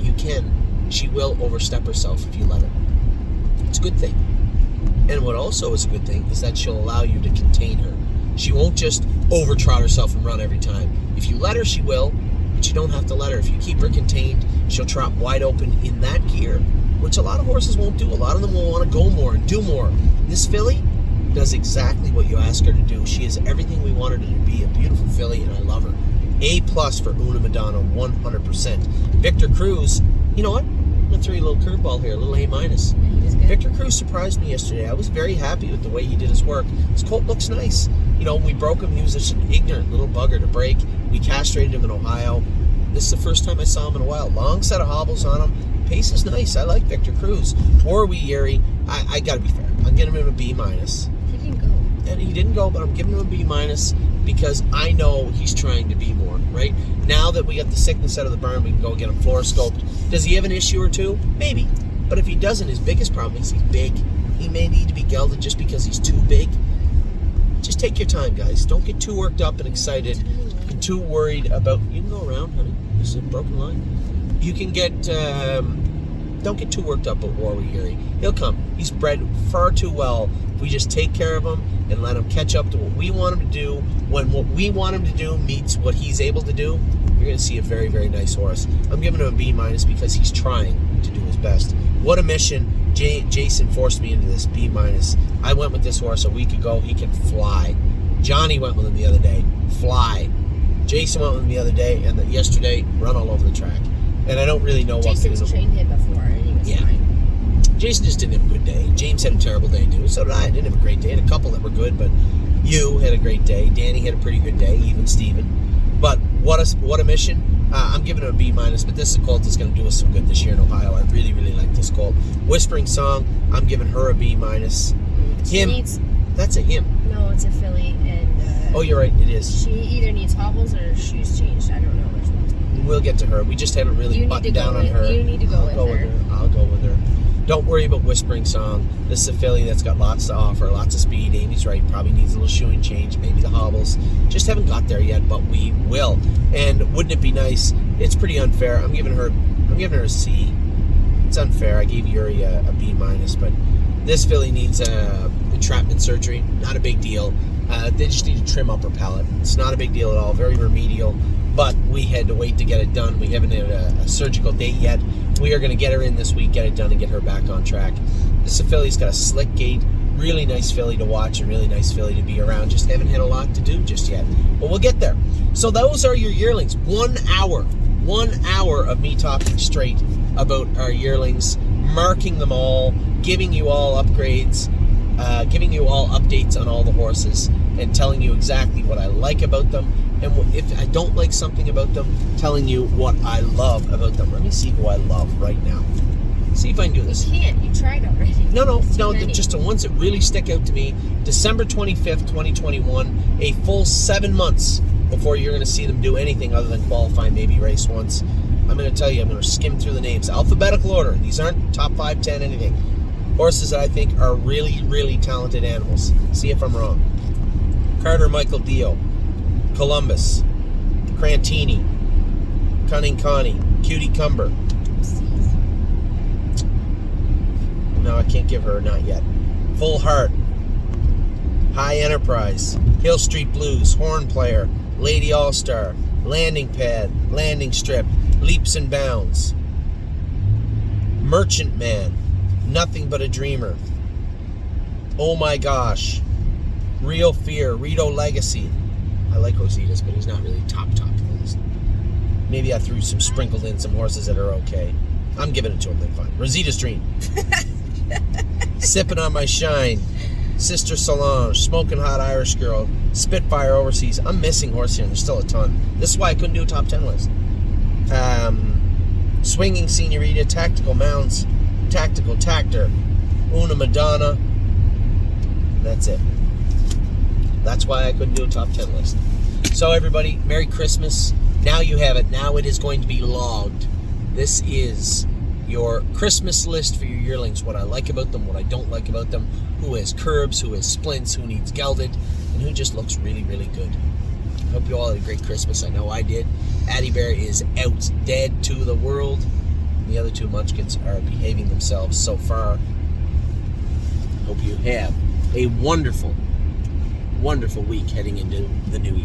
she will overstep herself if you let her. It's a good thing. And what also is a good thing is that she'll allow you to contain her. She won't just over-trot herself and run every time. If you let her, she will, but you don't have to let her. If you keep her contained, she'll trot wide open in that gear, which a lot of horses won't do. A lot of them will want to go more and do more. This filly does exactly what you ask her to do. She is everything we wanted her to be, a beautiful filly, and I love her. A+ for Una Madonna, 100%. Victor Cruz, you know what? I'm going to throw you a little curveball here, a little A-. Victor Cruz surprised me yesterday. I was very happy with the way he did his work. His colt looks nice. When we broke him, he was just an ignorant little bugger to break. We castrated him in Ohio. This is the first time I saw him in a while. Long set of hobbles on him. Pace is nice. I like Victor Cruz. Warwi Yeri, I got to be fair. I'm giving him a B-. He didn't go. And he didn't go, but I'm giving him a B- because I know he's trying to be more, right? Now that we got the sickness out of the barn, we can go get him fluoroscoped. Does he have an issue or two? Maybe. But if he doesn't, his biggest problem is he's big. He may need to be gelded just because he's too big. Just take your time, guys. Don't get too worked up and excited and too worried about... You can go around, honey. This is a broken line. You can get... don't get too worked up about Warwi Yeri. He'll come. He's bred far too well. If we just take care of him and let him catch up to what we want him to do, when what we want him to do meets what he's able to do, you're going to see a very, very nice horse. I'm giving him a B- because he's trying to do his best. What a mission. Jason forced me into this, B-. I went with this horse a week ago. He can fly. Johnny went with him the other day. Fly. Jason went with him the other day, and yesterday, run all over the track. And I don't really know what... Jason's trained him before, and he was fine. Jason just didn't have a good day. James had a terrible day, too. So did I. I didn't have a great day. I had a couple that were good, but you had a great day. Danny had a pretty good day, even Steven. But what a mission. I'm giving it a B-, but this is a colt that's going to do us some good this year in Ohio. I really, really like this colt. Whispering Song, I'm giving her a B-. That's a him. No, it's a filly, and... oh, you're right, it is. She either needs hobbles or her shoes changed. I don't know which one. We'll get to her. We just haven't really buttoned down on her. You need to go with her. I'll go with her. Don't worry about Whispering Song. This is a filly that's got lots to offer, lots of speed. Amy's right, probably needs a little shoeing change, maybe the hobbles. Just haven't got there yet, but we will. And wouldn't it be nice? It's pretty unfair. I'm giving her a C. It's unfair. I gave Yuri a B minus, but this filly needs entrapment surgery. Not a big deal. They just need to trim up her palate. It's not a big deal at all. Very remedial. But we had to wait to get it done. We haven't had a surgical date yet. We are going to get her in this week, get it done, and get her back on track. This filly's got a slick gait. Really nice filly to watch and really nice filly to be around. Just haven't had a lot to do just yet. But we'll get there. So those are your yearlings. 1 hour. 1 hour of me talking straight about our yearlings, marking them all, giving you all upgrades, giving you all updates on all the horses, and telling you exactly what I like about them, and if I don't like something about them, telling you what I love about them. Let me see who I love right now. See if I can do this. You can't. You tried already. No, just the ones that really stick out to me. December 25th, 2021, a full 7 months before you're going to see them do anything other than qualify, maybe race once. I'm going to tell you, I'm going to skim through the names. Alphabetical order. These aren't top 5, 10, anything. Horses that I think are really, really talented animals. See if I'm wrong. Carter Michael Dio, Columbus, Crantini, Cunning Connie, Cutie Cumber. No, I can't give her, not yet. Full Heart, High Enterprise, Hill Street Blues, Horn Player, Lady All-Star, Landing Pad, Landing Strip, Leaps and Bounds, Merchant Man, Nothing But a Dreamer, Oh My Gosh, Real Fear, Rito Legacy. I like Rosita's, but he's not really top of the list. Maybe I threw sprinkled in some horses that are okay. I'm giving it to him, then fine. Rosita's Dream. Sipping on My Shine, Sister Solange, Smoking Hot Irish Girl, Spitfire Overseas. I'm missing horse here, and there's still a ton. This is why I couldn't do a top 10 list. Swinging Senorita, Tactical Mounds, Tactical Tactor, Una Madonna. That's it. That's why I couldn't do a top 10 list. So everybody, Merry Christmas. Now you have it. Now it is going to be logged. This is your Christmas list for your yearlings. What I like about them, what I don't like about them, who has curbs, who has splints, who needs gelded, and who just looks really, really good. I hope you all had a great Christmas. I know I did. Addie Bear is out dead to the world. The other two munchkins are behaving themselves so far. Hope you have a wonderful, wonderful week heading into the new year.